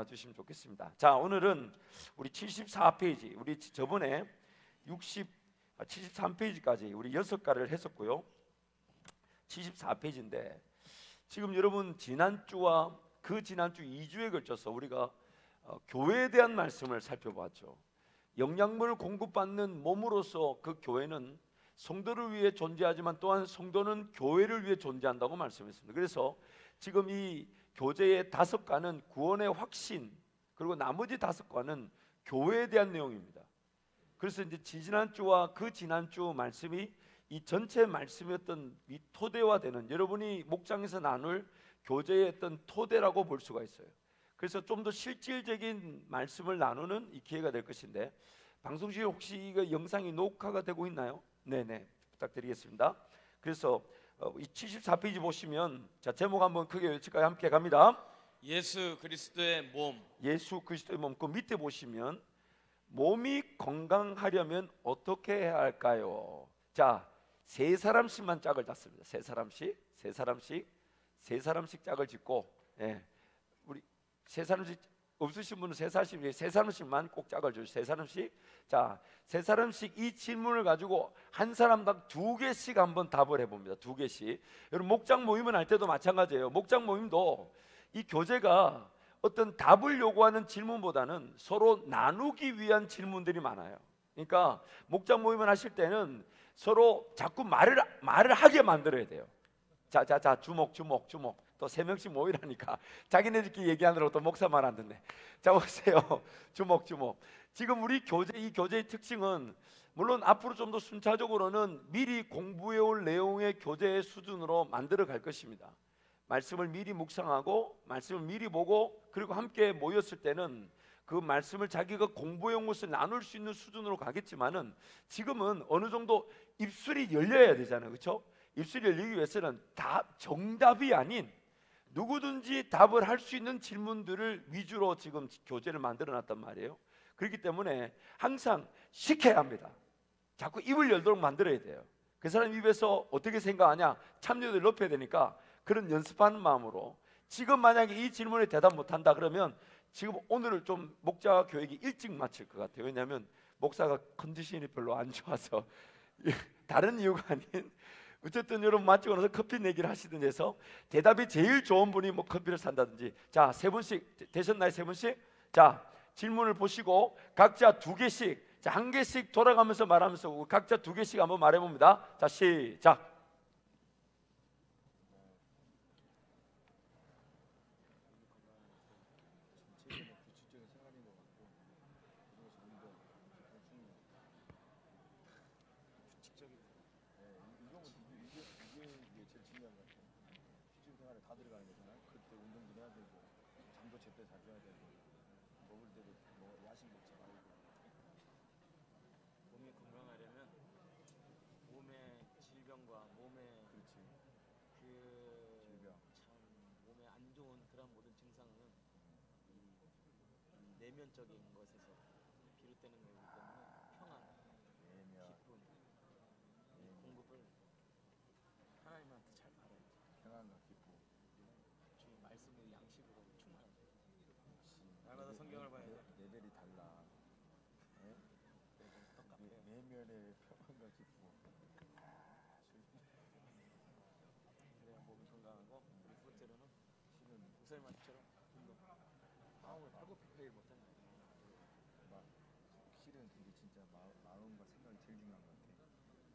주시면 좋겠습니다. 자, 오늘은 우리 74페이지, 우리 저번에 73페이지까지 우리 6가를 했었고요. 74페이지인데 지금 여러분 지난주와 그 지난주 2주에 걸쳐서 우리가 교회에 대한 말씀을 살펴봤죠. 영양분을 공급받는 몸으로서 그 교회는 성도를 위해 존재하지만 또한 성도는 교회를 위해 존재한다고 말씀했습니다. 그래서 지금 이 교재의 5과는 구원의 확신, 그리고 나머지 5과는 교회에 대한 내용입니다. 그래서 이제 지난주와 그 지난주 말씀이 이 전체 말씀이었던 이 토대화되는, 여러분이 목장에서 나눌 교재의 어떤 토대라고 볼 수가 있어요. 그래서 좀 더 실질적인 말씀을 나누는 이 기회가 될 것인데, 방송국에 혹시 이거 영상이 녹화가 되고 있나요? 네네, 부탁드리겠습니다. 그래서 이 74페이지 보시면, 자, 제목 한번 크게 외칠까요? 함께 갑니다. 예수 그리스도의 몸. 예수 그리스도의 몸. 그 밑에 보시면 몸이 건강하려면 어떻게 해야 할까요? 자, 3사람씩만 짝을 짰습니다. 3사람씩 짝을 짓고, 예, 우리 3사람씩 없으신 분은 3사람씩만 꼭 짝을 주세요. 3사람씩. 자, 3사람씩 이 질문을 가지고 한 사람당 2개씩 한번 답을 해봅니다. 2개씩. 여러분, 목장 모임을 할 때도 마찬가지예요. 목장 모임도 이 교재가 어떤 답을 요구하는 질문보다는 서로 나누기 위한 질문들이 많아요. 그러니까 목장 모임을 하실 때는 서로 자꾸 말을 하게 만들어야 돼요. 자, 주목. 또 3명씩 모이라니까 자기네들끼리 얘기하느라고 또 목사 말 안 듣네. 자, 보세요. 주목. 지금 우리 이 교재의 특징은, 물론 앞으로 좀 더 순차적으로는 미리 공부해올 내용의 교재의 수준으로 만들어 갈 것입니다. 말씀을 미리 묵상하고 말씀을 미리 보고, 그리고 함께 모였을 때는 그 말씀을 자기가 공부해온 것을 나눌 수 있는 수준으로 가겠지만은, 지금은 어느 정도 입술이 열려야 되잖아요. 그렇죠? 입술이 열리기 위해서는 정답이 아닌 누구든지 답을 할 수 있는 질문들을 위주로 지금 교재를 만들어 놨단 말이에요. 그렇기 때문에 항상 시켜야 합니다. 자꾸 입을 열도록 만들어야 돼요. 그 사람 입에서 어떻게 생각하냐, 참여도를 높여야 되니까 그런 연습하는 마음으로, 지금 만약에 이 질문에 대답 못한다 그러면 지금 오늘을 좀 목자 교육이 일찍 마칠 것 같아요. 왜냐하면 목사가 컨디션이 별로 안 좋아서 다른 이유가 아닌, 어쨌든 여러분 마치고 나서 커피 내기를 하시든지 해서 대답이 제일 좋은 분이 뭐 커피를 산다든지. 자, 3분씩 되셨나요? 3분씩? 자, 질문을 보시고 각자 2개씩, 자, 1개씩 돌아가면서 말하면서 각자 2개씩 한번 말해봅니다. 자, 시작. 몸이 건강하려면 몸의 질병과 몸의 참 몸에 안 좋은 그런 모든 증상은 이 내면적인 것에서 비롯되는 거기 때문에 평안, 기쁨, 공급을 하나님한테 잘 받아야죠. 평안과 기쁨, 주의 말씀의 양식으로 충만하죠. 나라도 성경을 봐야 돼. 레벨이 달라. 내면의 평안과 기쁨. 그래야 몸이 건강하고, 그리고 두 번째로는 목사님한테처럼 좀더 마음을 팔굽혀펴기 못하는 거예요. 실은 이게 진짜 마음과 생각이 제일 중요한 것 같아.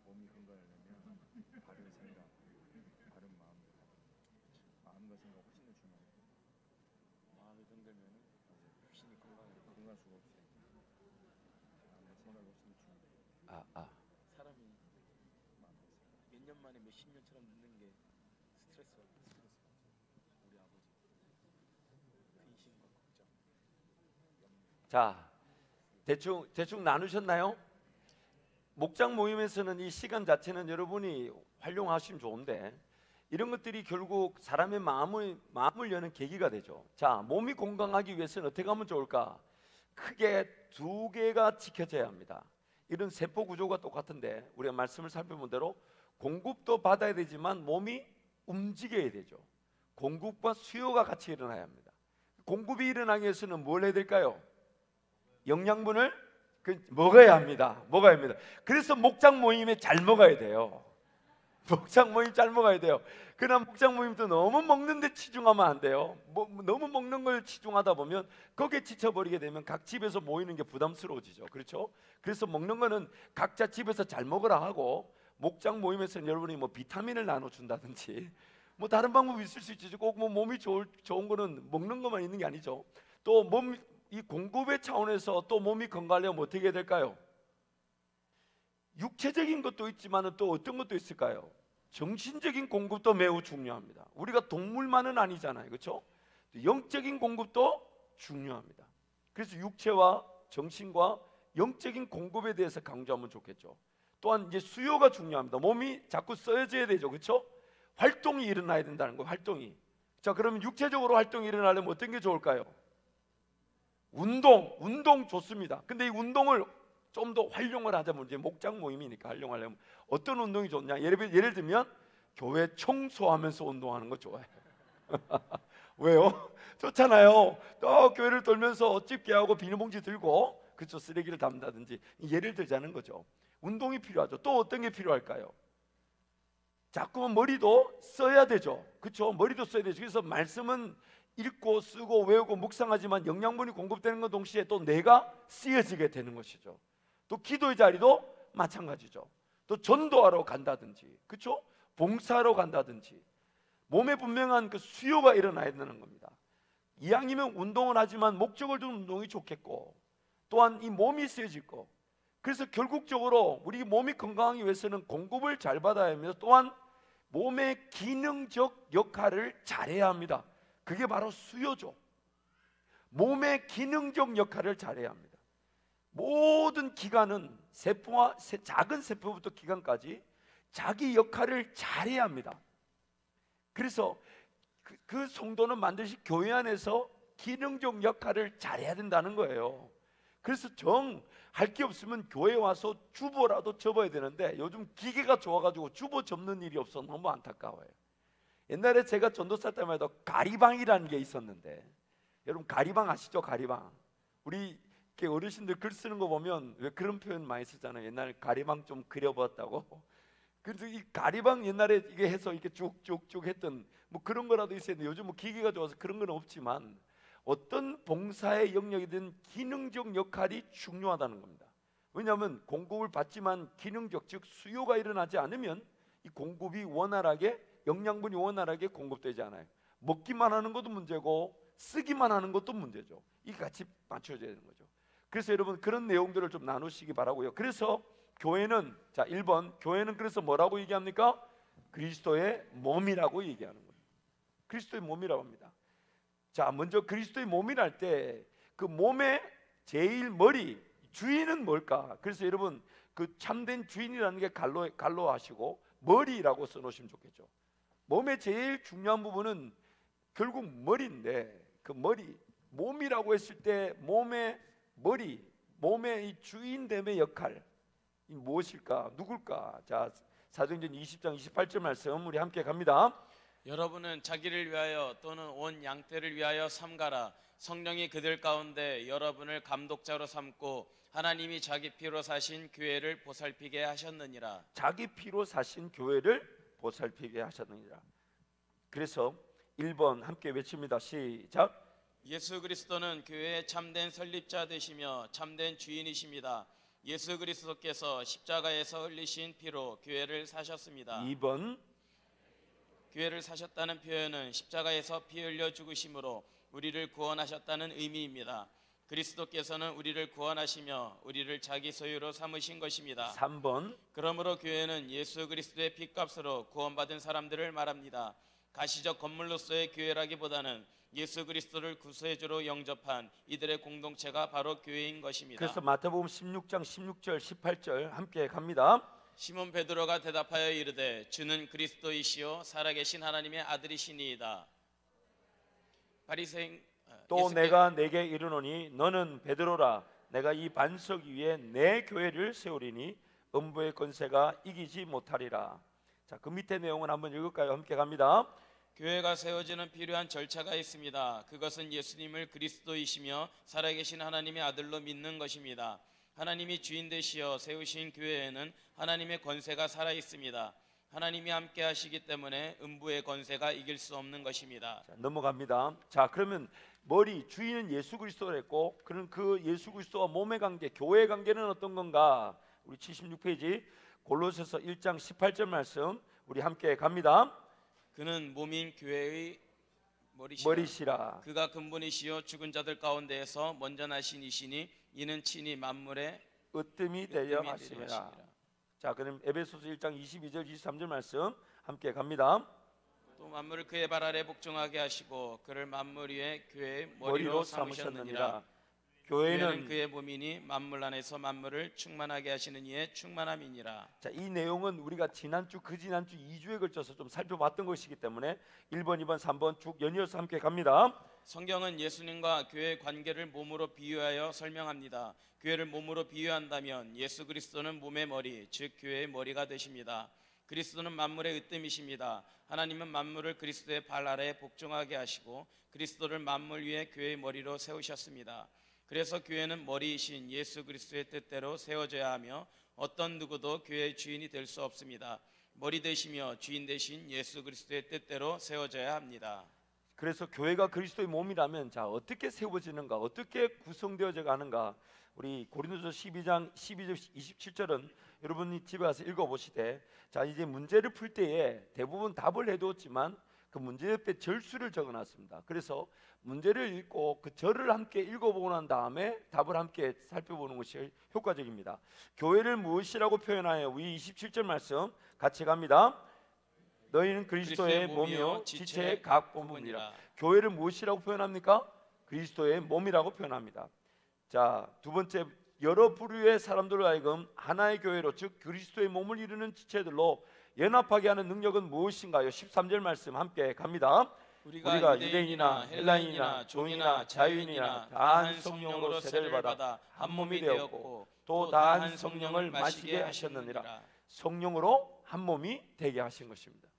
몸이 건강하려면 바른 생각, 바른 마음과 생각 훨씬 더 중요해. 마음이 병들면은 육신이 건강할 수가 없어요. 마음과 생각이 훨씬 더 중요해. 사람이 몇 년 만에 몇십 년처럼 늙는 게 스트레스예요. 우리 아버지 근심과 걱정, 자, 대충 나누셨나요? 목장 모임에서는 이 시간 자체는 여러분이 활용하시면 좋은데, 이런 것들이 결국 사람의 마음을 여는 계기가 되죠. 자, 몸이 건강하기 위해서는 어떻게 하면 좋을까? 크게 2개가 지켜져야 합니다. 이런 세포 구조가 똑같은데, 우리가 말씀을 살펴본 대로 공급도 받아야 되지만 몸이 움직여야 되죠. 공급과 수요가 같이 일어나야 합니다. 공급이 일어나기 위해서는 뭘 해야 될까요? 영양분을 먹어야 합니다. 먹어야 합니다. 그래서 목장 모임에 잘 먹어야 돼요. 목장 모임 잘 먹어야 돼요. 그러나 목장 모임도 너무 먹는 데 치중하면 안 돼요. 너무 먹는 걸 치중하다 보면 거기에 지쳐버리게 되면 각 집에서 모이는 게 부담스러워지죠. 그렇죠? 그래서 먹는 거는 각자 집에서 잘 먹으라 하고, 목장 모임에서는 여러분이 뭐 비타민을 나눠준다든지 뭐 다른 방법이 있을 수 있지. 꼭 뭐 몸이 좋은 거는 먹는 것만 있는 게 아니죠. 또 이 공급의 차원에서 또 몸이 건강하려면 어떻게 해야 될까요? 육체적인 것도 있지만 또 어떤 것도 있을까요? 정신적인 공급도 매우 중요합니다. 우리가 동물만은 아니잖아요. 그렇죠? 영적인 공급도 중요합니다. 그래서 육체와 정신과 영적인 공급에 대해서 강조하면 좋겠죠. 또한 이제 수요가 중요합니다. 몸이 자꾸 써져야 되죠. 그렇죠? 활동이 일어나야 된다는 거예요. 활동이. 자, 그러면 육체적으로 활동이 일어나려면 어떤 게 좋을까요? 운동 좋습니다. 근데 이 운동을 좀 더 활용을 하자면, 이제 목장 모임이니까 활용하려면 어떤 운동이 좋냐? 예를 들면 교회 청소하면서 운동하는 거 좋아해요. 왜요? 좋잖아요. 또 교회를 돌면서 집게하고 비닐봉지 들고, 그쵸, 쓰레기를 담다든지, 예를 들자는 거죠. 운동이 필요하죠. 또 어떤 게 필요할까요? 자꾸만 머리도 써야 되죠. 그쵸? 머리도 써야 되죠. 그래서 말씀은 읽고 쓰고 외우고 묵상하지만 영양분이 공급되는 것 동시에 또 뇌가 쓰여지게 되는 것이죠. 또 기도의 자리도 마찬가지죠. 또 전도하러 간다든지, 그렇죠? 봉사하러 간다든지, 몸에 분명한 그 수요가 일어나야 되는 겁니다. 이왕이면 운동을 하지만 목적을 둔 운동이 좋겠고, 또한 이 몸이 쓰여질 거. 그래서 결국적으로 우리 몸이 건강하기 위해서는 공급을 잘 받아야 합니다. 또한 몸의 기능적 역할을 잘해야 합니다. 그게 바로 수요죠. 몸의 기능적 역할을 잘해야 합니다. 모든 기관은 세포와 작은 세포부터 기관까지 자기 역할을 잘해야 합니다. 그래서 그 성도는 반드시 교회 안에서 기능적 역할을 잘해야 된다는 거예요. 그래서 할 게 없으면 교회 와서 주보라도 접어야 되는데, 요즘 기계가 좋아가지고 주보 접는 일이 없어 너무 안타까워요. 옛날에 제가 전도사 때만 해도 가리방이라는 게 있었는데, 여러분 가리방 아시죠? 가리방. 우리 어르신들 글 쓰는 거 보면 왜 그런 표현 많이 쓰잖아요. 옛날에 가리방 좀 그려봤다고. 그래서 이 가리방 옛날에 이게 해서 이렇게 쭉쭉쭉 했던 뭐 그런 거라도 있어야 되는데, 요즘 뭐 기계가 좋아서 그런 건 없지만 어떤 봉사의 영역이든 기능적 역할이 중요하다는 겁니다. 왜냐하면 공급을 받지만 기능적, 즉 수요가 일어나지 않으면 이 공급이 원활하게, 영양분이 원활하게 공급되지 않아요. 먹기만 하는 것도 문제고 쓰기만 하는 것도 문제죠. 이게 같이 맞춰져야 되는 거죠. 그래서 여러분 그런 내용들을 좀 나누시기 바라고요. 그래서 교회는, 자 1번, 교회는 그래서 뭐라고 얘기합니까? 그리스도의 몸이라고 얘기하는 거예요. 그리스도의 몸이라고 합니다. 자, 먼저 그리스도의 몸이랄 때 그 몸의 제일 머리, 주인은 뭘까? 그래서 여러분 그 참된 주인이라는 게 갈로 하시고 머리라고 써놓으시면 좋겠죠. 몸의 제일 중요한 부분은 결국 머리인데, 그 머리, 몸이라고 했을 때 몸의 머리, 몸의 이 주인됨의 역할, 이 무엇일까? 누굴까? 자, 사도행전 20장 28절 말씀 우리 함께 갑니다. 여러분은 자기를 위하여 또는 온 양떼를 위하여 삼가라. 성령이 그들 가운데 여러분을 감독자로 삼고 하나님이 자기 피로 사신 교회를 보살피게 하셨느니라. 자기 피로 사신 교회를 보살피게 하셨느니라. 그래서 1번 함께 외칩니다. 시작. 예수 그리스도는 교회의 참된 설립자 되시며 참된 주인이십니다. 예수 그리스도께서 십자가에서 흘리신 피로 교회를 사셨습니다. 2번. 교회를 사셨다는 표현은 십자가에서 피 흘려 죽으심으로 우리를 구원하셨다는 의미입니다. 그리스도께서는 우리를 구원하시며 우리를 자기 소유로 삼으신 것입니다. 3번. 그러므로 교회는 예수 그리스도의 피값으로 구원받은 사람들을 말합니다. 가시적 건물로서의 교회라기보다는 예수 그리스도를 구세주로 영접한 이들의 공동체가 바로 교회인 것입니다. 그래서 마태복음 16장 16절 18절 함께 갑니다. 시몬 베드로가 대답하여 이르되 주는 그리스도이시요 살아계신 하나님의 아들이시니이다. 바리새인 또 내가 내게 이르노니 너는 베드로라. 내가 이 반석 위에 내 교회를 세우리니 음부의 권세가 이기지 못하리라. 자, 그 밑에 내용은 한번 읽을까요? 함께 갑니다. 교회가 세워지는 필요한 절차가 있습니다. 그것은 예수님을 그리스도이시며 살아계신 하나님의 아들로 믿는 것입니다. 하나님이 주인 되시어 세우신 교회에는 하나님의 권세가 살아 있습니다. 하나님이 함께 하시기 때문에 음부의 권세가 이길 수 없는 것입니다. 자, 넘어갑니다. 자, 그러면 머리 주인은 예수 그리스도를 했고, 그런 그 예수 그리스도와 몸의 관계, 교회의 관계는 어떤 건가? 우리 76페이지 골로새서 1장 18절 말씀 우리 함께 갑니다. 그는 몸인 교회의 머리시라. 그가 근본이시요 죽은 자들 가운데에서 먼저 나신 이시니 이는 친히 만물의 으뜸이 되려 하심이라. 자, 그럼 에베소서 1장 22절 23절 말씀 함께 갑니다. 또 만물을 그의 발 아래 복종하게 하시고 그를 만물 위에 교회의 머리로 삼으셨느니라. 교회는 그의 몸이니 만물 안에서 만물을 충만하게 하시는 이의 충만함이니라. 자, 이 내용은 우리가 지난주 그 지난주 2주에 걸쳐서 좀 살펴봤던 것이기 때문에 1번, 2번, 3번 쭉 연이어서 함께 갑니다. 성경은 예수님과 교회의 관계를 몸으로 비유하여 설명합니다. 교회를 몸으로 비유한다면 예수 그리스도는 몸의 머리, 즉 교회의 머리가 되십니다. 그리스도는 만물의 으뜸이십니다. 하나님은 만물을 그리스도의 발 아래에 복종하게 하시고 그리스도를 만물 위에 교회의 머리로 세우셨습니다. 그래서 교회는 머리이신 예수 그리스도의 뜻대로 세워져야 하며 어떤 누구도 교회의 주인이 될 수 없습니다. 머리 되시며 주인 되신 예수 그리스도의 뜻대로 세워져야 합니다. 그래서 교회가 그리스도의 몸이라면 자, 어떻게 세워지는가, 어떻게 구성되어져 가는가? 우리 고린도서 12장 12절 27절은 여러분이 집에 가서 읽어보시되, 자, 이제 문제를 풀 때에 대부분 답을 해두었지만 그 문제 옆에 절수를 적어놨습니다. 그래서 문제를 읽고 그 절을 함께 읽어보고 난 다음에 답을 함께 살펴보는 것이 효과적입니다. 교회를 무엇이라고 표현하여? 우리 27절 말씀 같이 갑니다. 너희는 그리스도의 몸이요 지체의 각 부분이라. 교회를 무엇이라고 표현합니까? 그리스도의 몸이라고 표현합니다. 자, 두 번째, 여러 부류의 사람들로 하여금 하나의 교회로, 즉 그리스도의 몸을 이루는 지체들로 연합하게 하는 능력은 무엇인가요? 13절 말씀 함께 갑니다. 우리가 유대인이나 헬라인이나 종이나 자유인이나 다 한 성령으로 세례를 받아 한 몸이 되었고 또 다 한 성령을 마시게 하셨느니라. 성령으로 한 몸이 되게 하신 것입니다.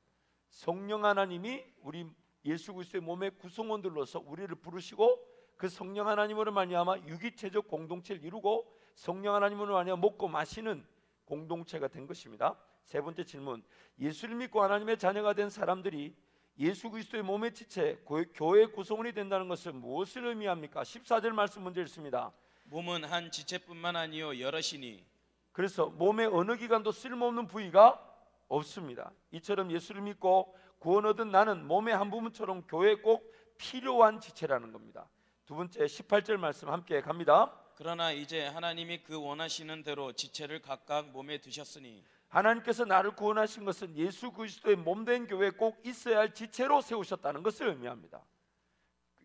성령 하나님이 우리 예수 그리스도의 몸의 구성원들로서 우리를 부르시고 그 성령 하나님으로 말미암아 유기체적 공동체를 이루고 성령 하나님으로 말미암아 먹고 마시는 공동체가 된 것입니다. 세 번째 질문, 예수를 믿고 하나님의 자녀가 된 사람들이 예수 그리스도의 몸의 지체, 교회의 구성원이 된다는 것은 무엇을 의미합니까? 14절 말씀 먼저 읽습니다. 몸은 한 지체뿐만 아니요 여럿이니. 그래서 몸의 어느 기관도 쓸모없는 부위가 없습니다. 이처럼 예수를 믿고 구원 얻은 나는 몸의 한 부분처럼 교회에 꼭 필요한 지체라는 겁니다. 두 번째 18절 말씀 함께 갑니다. 그러나 이제 하나님이 그 원하시는 대로 지체를 각각 몸에 두셨으니. 하나님께서 나를 구원하신 것은 예수 그리스도의 몸된 교회에 꼭 있어야 할 지체로 세우셨다는 것을 의미합니다.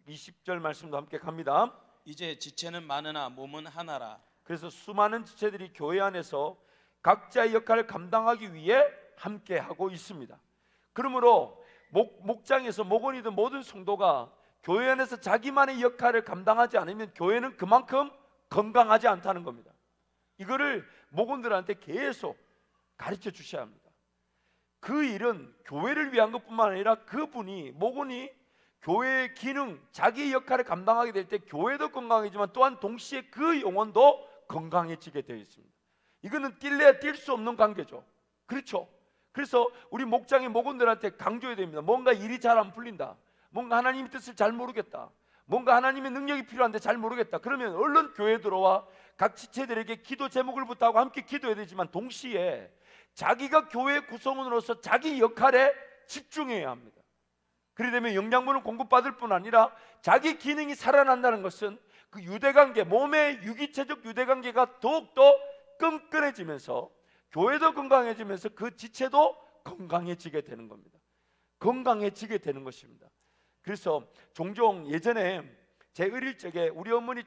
20절 말씀도 함께 갑니다. 이제 지체는 많으나 몸은 하나라. 그래서 수많은 지체들이 교회 안에서 각자의 역할을 감당하기 위해 함께 하고 있습니다. 그러므로 목장에서 목원이든 모든 성도가 교회 안에서 자기만의 역할을 감당하지 않으면 교회는 그만큼 건강하지 않다는 겁니다. 이거를 목원들한테 계속 가르쳐 주셔야 합니다. 그 일은 교회를 위한 것뿐만 아니라 그분이, 목원이 교회의 기능, 자기의 역할을 감당하게 될 때 교회도 건강해지만 또한 동시에 그 영혼도 건강해지게 되어 있습니다. 이거는 뛸래야 뛸 수 없는 관계죠. 그렇죠? 그래서 우리 목장의 목원들한테 강조해야 됩니다. 뭔가 일이 잘 안 풀린다, 뭔가 하나님의 뜻을 잘 모르겠다, 뭔가 하나님의 능력이 필요한데 잘 모르겠다, 그러면 얼른 교회에 들어와 각 지체들에게 기도 제목을 부탁하고 함께 기도해야 되지만 동시에 자기가 교회 구성원으로서 자기 역할에 집중해야 합니다. 그러려면 영양분을 공급받을 뿐 아니라 자기 기능이 살아난다는 것은 그 유대관계, 몸의 유기체적 유대관계가 더욱더 끈끈해지면서 교회도 건강해지면서 그 지체도 건강해지게 되는 겁니다. 건강해지게 되는 것입니다. 그래서 종종 예전에 제 어릴 적에 우리 어머니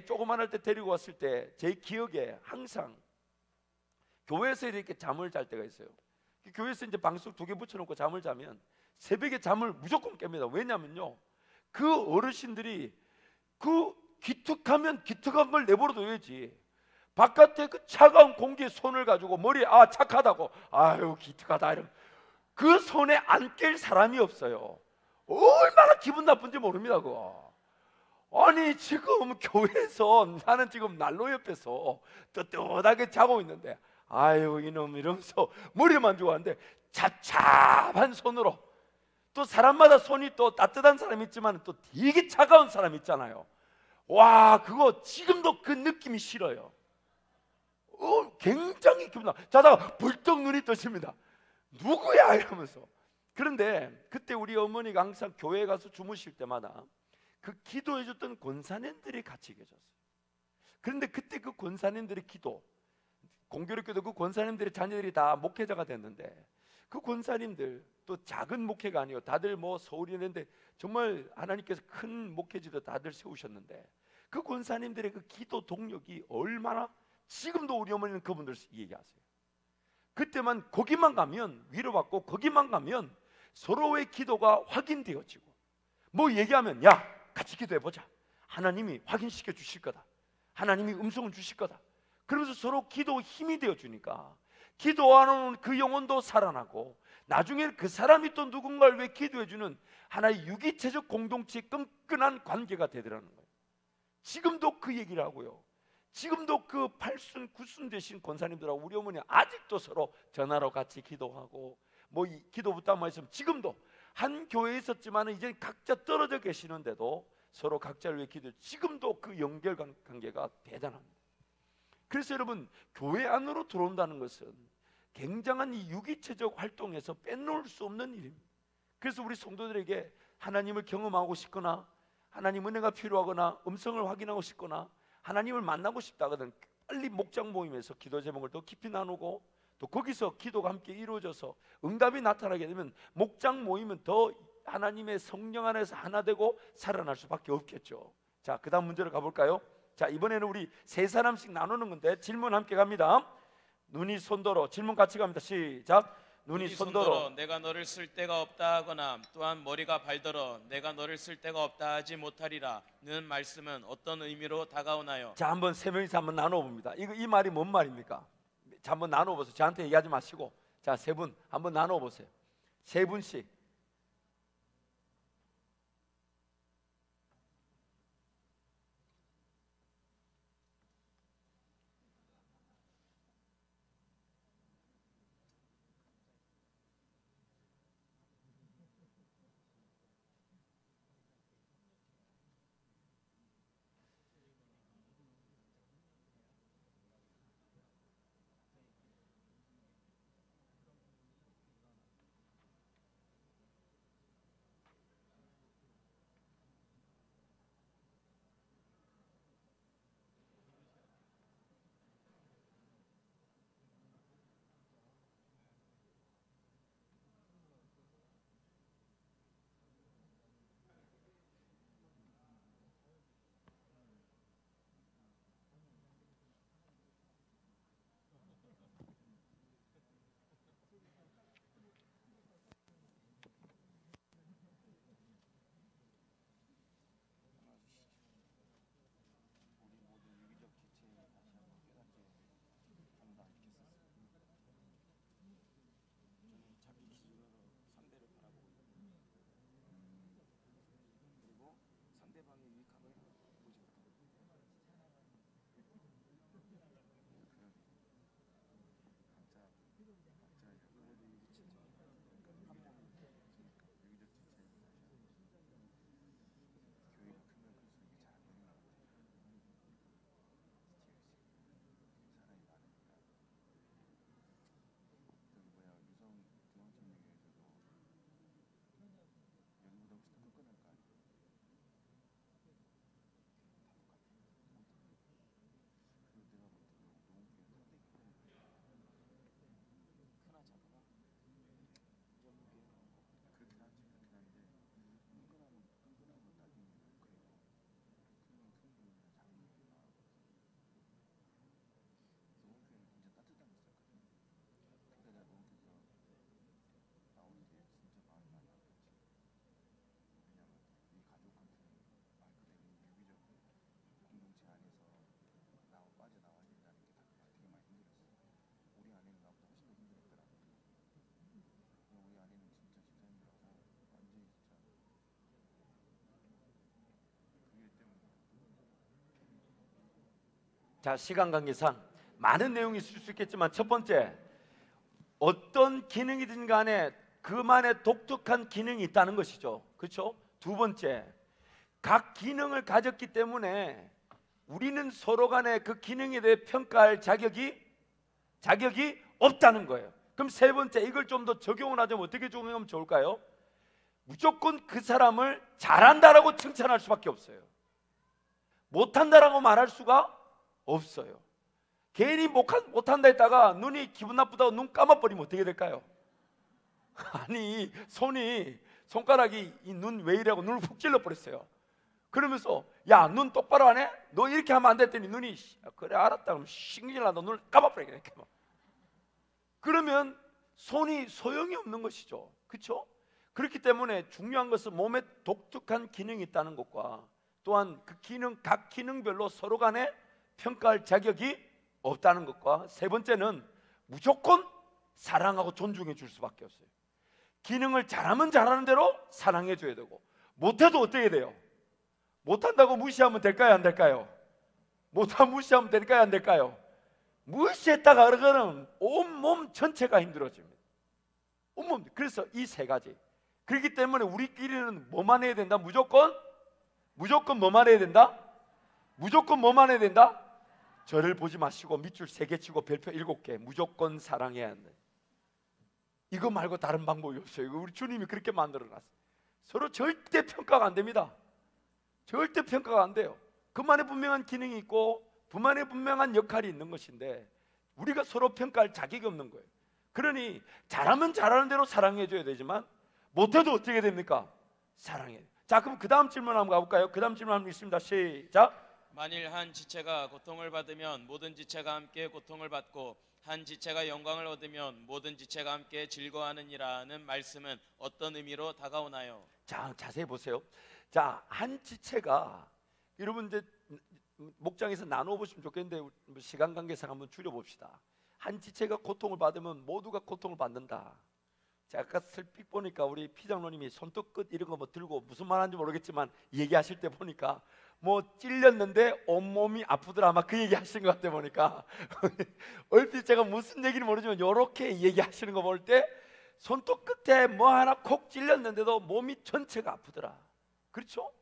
조그만할 때 데리고 왔을 때 제 기억에 항상 교회에서 이렇게 잠을 잘 때가 있어요. 교회에서 이제 방석 2개 붙여놓고 잠을 자면 새벽에 잠을 무조건 깹니다. 왜냐면요, 그 어르신들이 그 기특하면 기특한 걸 내버려둬야지 바깥에 그 차가운 공기에 손을 가지고 머리에 착하다고, 아유 기특하다 이런, 그 손에 안 깰 사람이 없어요. 얼마나 기분 나쁜지 모릅니다. 그거. 아니 지금 교회에서 나는 지금 난로 옆에서 떳떳하게 자고 있는데 아유 이놈 이러면서 머리만 주고 하는데 잡잡한 손으로, 또 사람마다 손이 또 따뜻한 사람이 있지만 또 되게 차가운 사람이 있잖아요. 와 그거 지금도 그 느낌이 싫어요. 굉장히 기분 나. 자다가 벌떡 눈이 떠집니다. 누구야 이러면서. 그런데 그때 우리 어머니가 항상 교회에 가서 주무실 때마다 그 기도해 줬던 권사님들이 같이 계셨어요. 그런데 그때 그 권사님들의 기도, 공교롭게도 그 권사님들의 자녀들이 다 목회자가 됐는데, 그 권사님들 또 작은 목회가 아니에요. 다들 뭐 서울에 있는데 정말 하나님께서 큰 목회지도 다들 세우셨는데, 그 권사님들의 그 기도 동력이 얼마나, 지금도 우리 어머니는 그분들 얘기하세요. 그때만 거기만 가면 위로받고, 거기만 가면 서로의 기도가 확인되어지고, 뭐 얘기하면 야 같이 기도해보자, 하나님이 확인시켜 주실 거다, 하나님이 음성을 주실 거다, 그러면서 서로 기도 힘이 되어주니까 기도하는 그 영혼도 살아나고, 나중에 그 사람이 또 누군가를 위해 기도해주는 하나의 유기체적 공동체의 끈끈한 관계가 되더라는 거예요. 지금도 그 얘기를 하고요. 지금도 그 8순 9순 되신 권사님들하고 우리 어머니 아직도 서로 전화로 같이 기도하고, 뭐 기도부터 한번 했으면 지금도 한 교회에 있었지만 이제 각자 떨어져 계시는데도 서로 각자를 위해 기도, 지금도 그 연결 관계가 대단합니다. 그래서 여러분, 교회 안으로 들어온다는 것은 굉장한 이 유기체적 활동에서 빼놓을 수 없는 일입니다. 그래서 우리 성도들에게 하나님을 경험하고 싶거나, 하나님 은혜가 필요하거나, 음성을 확인하고 싶거나, 하나님을 만나고 싶다거든 빨리 목장 모임에서 기도 제목을 더 깊이 나누고, 또 거기서 기도가 함께 이루어져서 응답이 나타나게 되면 목장 모임은 더 하나님의 성령 안에서 하나 되고 살아날 수밖에 없겠죠. 자, 그 다음 문제로 가볼까요? 자, 이번에는 우리 세 사람씩 나누는 건데 질문 함께 갑니다. 눈이 손더러, 질문 같이 갑니다. 시작. 눈이 손더러 내가 너를 쓸 데가 없다 하거나, 또한 머리가 발더러 내가 너를 쓸 데가 없다 하지 못하리라 는 말씀은 어떤 의미로 다가오나요? 자, 한번 세 명이서 한번 나눠봅니다. 이 말이 뭔 말입니까? 자, 한번 나눠보세요. 저한테 얘기하지 마시고, 자, 세 분 한번 나눠보세요. 세 분씩. 자, 시간 관계상 많은 내용이 있을 수 있겠지만, 첫 번째, 어떤 기능이든 간에 그만의 독특한 기능이 있다는 것이죠. 그렇죠? 두 번째, 각 기능을 가졌기 때문에 우리는 서로 간에 그 기능에 대해 평가할 자격이 없다는 거예요. 그럼 세 번째, 이걸 좀 더 적용을 하자면 어떻게 적용하면 좋을까요? 무조건 그 사람을 잘한다라고 칭찬할 수밖에 없어요. 못한다라고 말할 수가 없어요. 괜히 못한다 했다가 눈이 기분 나쁘다고 눈 감아버리면 어떻게 될까요? 아니, 손가락이 이 눈 왜 이래고 눈을 훅 찔러버렸어요. 그러면서 야, 눈 똑바로 안 해? 너 이렇게 하면 안 됐더니 눈이 그래 알았다 그러면 신경질나서 눈을 감아버리게. 그러면 손이 소용이 없는 것이죠. 그렇죠? 그렇기 때문에 중요한 것은 몸에 독특한 기능이 있다는 것과 또한 그 각 기능별로 서로 간에 평가할 자격이 없다는 것과, 세 번째는 무조건 사랑하고 존중해 줄 수밖에 없어요. 기능을 잘하면 잘하는 대로 사랑해 줘야 되고, 못해도 어떻게 돼요? 못한다고 무시하면 될까요, 안 될까요? 못하면 무시하면 될까요, 안 될까요? 무시했다가 그러면 온몸 전체가 힘들어집니다. 온몸. 그래서 이 세 가지. 그렇기 때문에 우리끼리는 뭐만 해야 된다? 무조건 뭐만 해야 된다? 무조건 뭐만 해야 된다? 저를 보지 마시고 밑줄 3개 치고 별표 7개 무조건 사랑해야 한다. 이거 말고 다른 방법이 없어요. 이거 우리 주님이 그렇게 만들어놨어요. 서로 절대 평가가 안 됩니다. 절대 평가가 안 돼요. 그만의 분명한 기능이 있고 그만의 분명한 역할이 있는 것인데 우리가 서로 평가할 자격이 없는 거예요. 그러니 잘하면 잘하는 대로 사랑해줘야 되지만 못해도 어떻게 됩니까? 사랑해요. 자, 그럼 그 다음 질문 한번 가볼까요? 그 다음 질문 한번 있습니다. 시작. 만일 한 지체가 고통을 받으면 모든 지체가 함께 고통을 받고 한 지체가 영광을 얻으면 모든 지체가 함께 즐거워하느니라는 말씀은 어떤 의미로 다가오나요? 자, 자세히 보세요. 자, 한 지체가, 여러분 이제 목장에서 나누어 보시면 좋겠는데 시간 관계상 한번 줄여 봅시다. 한 지체가 고통을 받으면 모두가 고통을 받는다. 제가 아까 슬픽 보니까 우리 피장로님이 손톱 끝 이런 거 뭐 들고 무슨 말 하는지 모르겠지만 얘기하실 때 보니까 뭐 찔렸는데 온몸이 아프더라, 아마 그 얘기 하시는 것 같아 보니까 얼핏 제가 무슨 얘기는 모르지만 이렇게 얘기하시는 거 볼 때 손톱 끝에 뭐 하나 콕 찔렸는데도 몸이 전체가 아프더라. 그렇죠?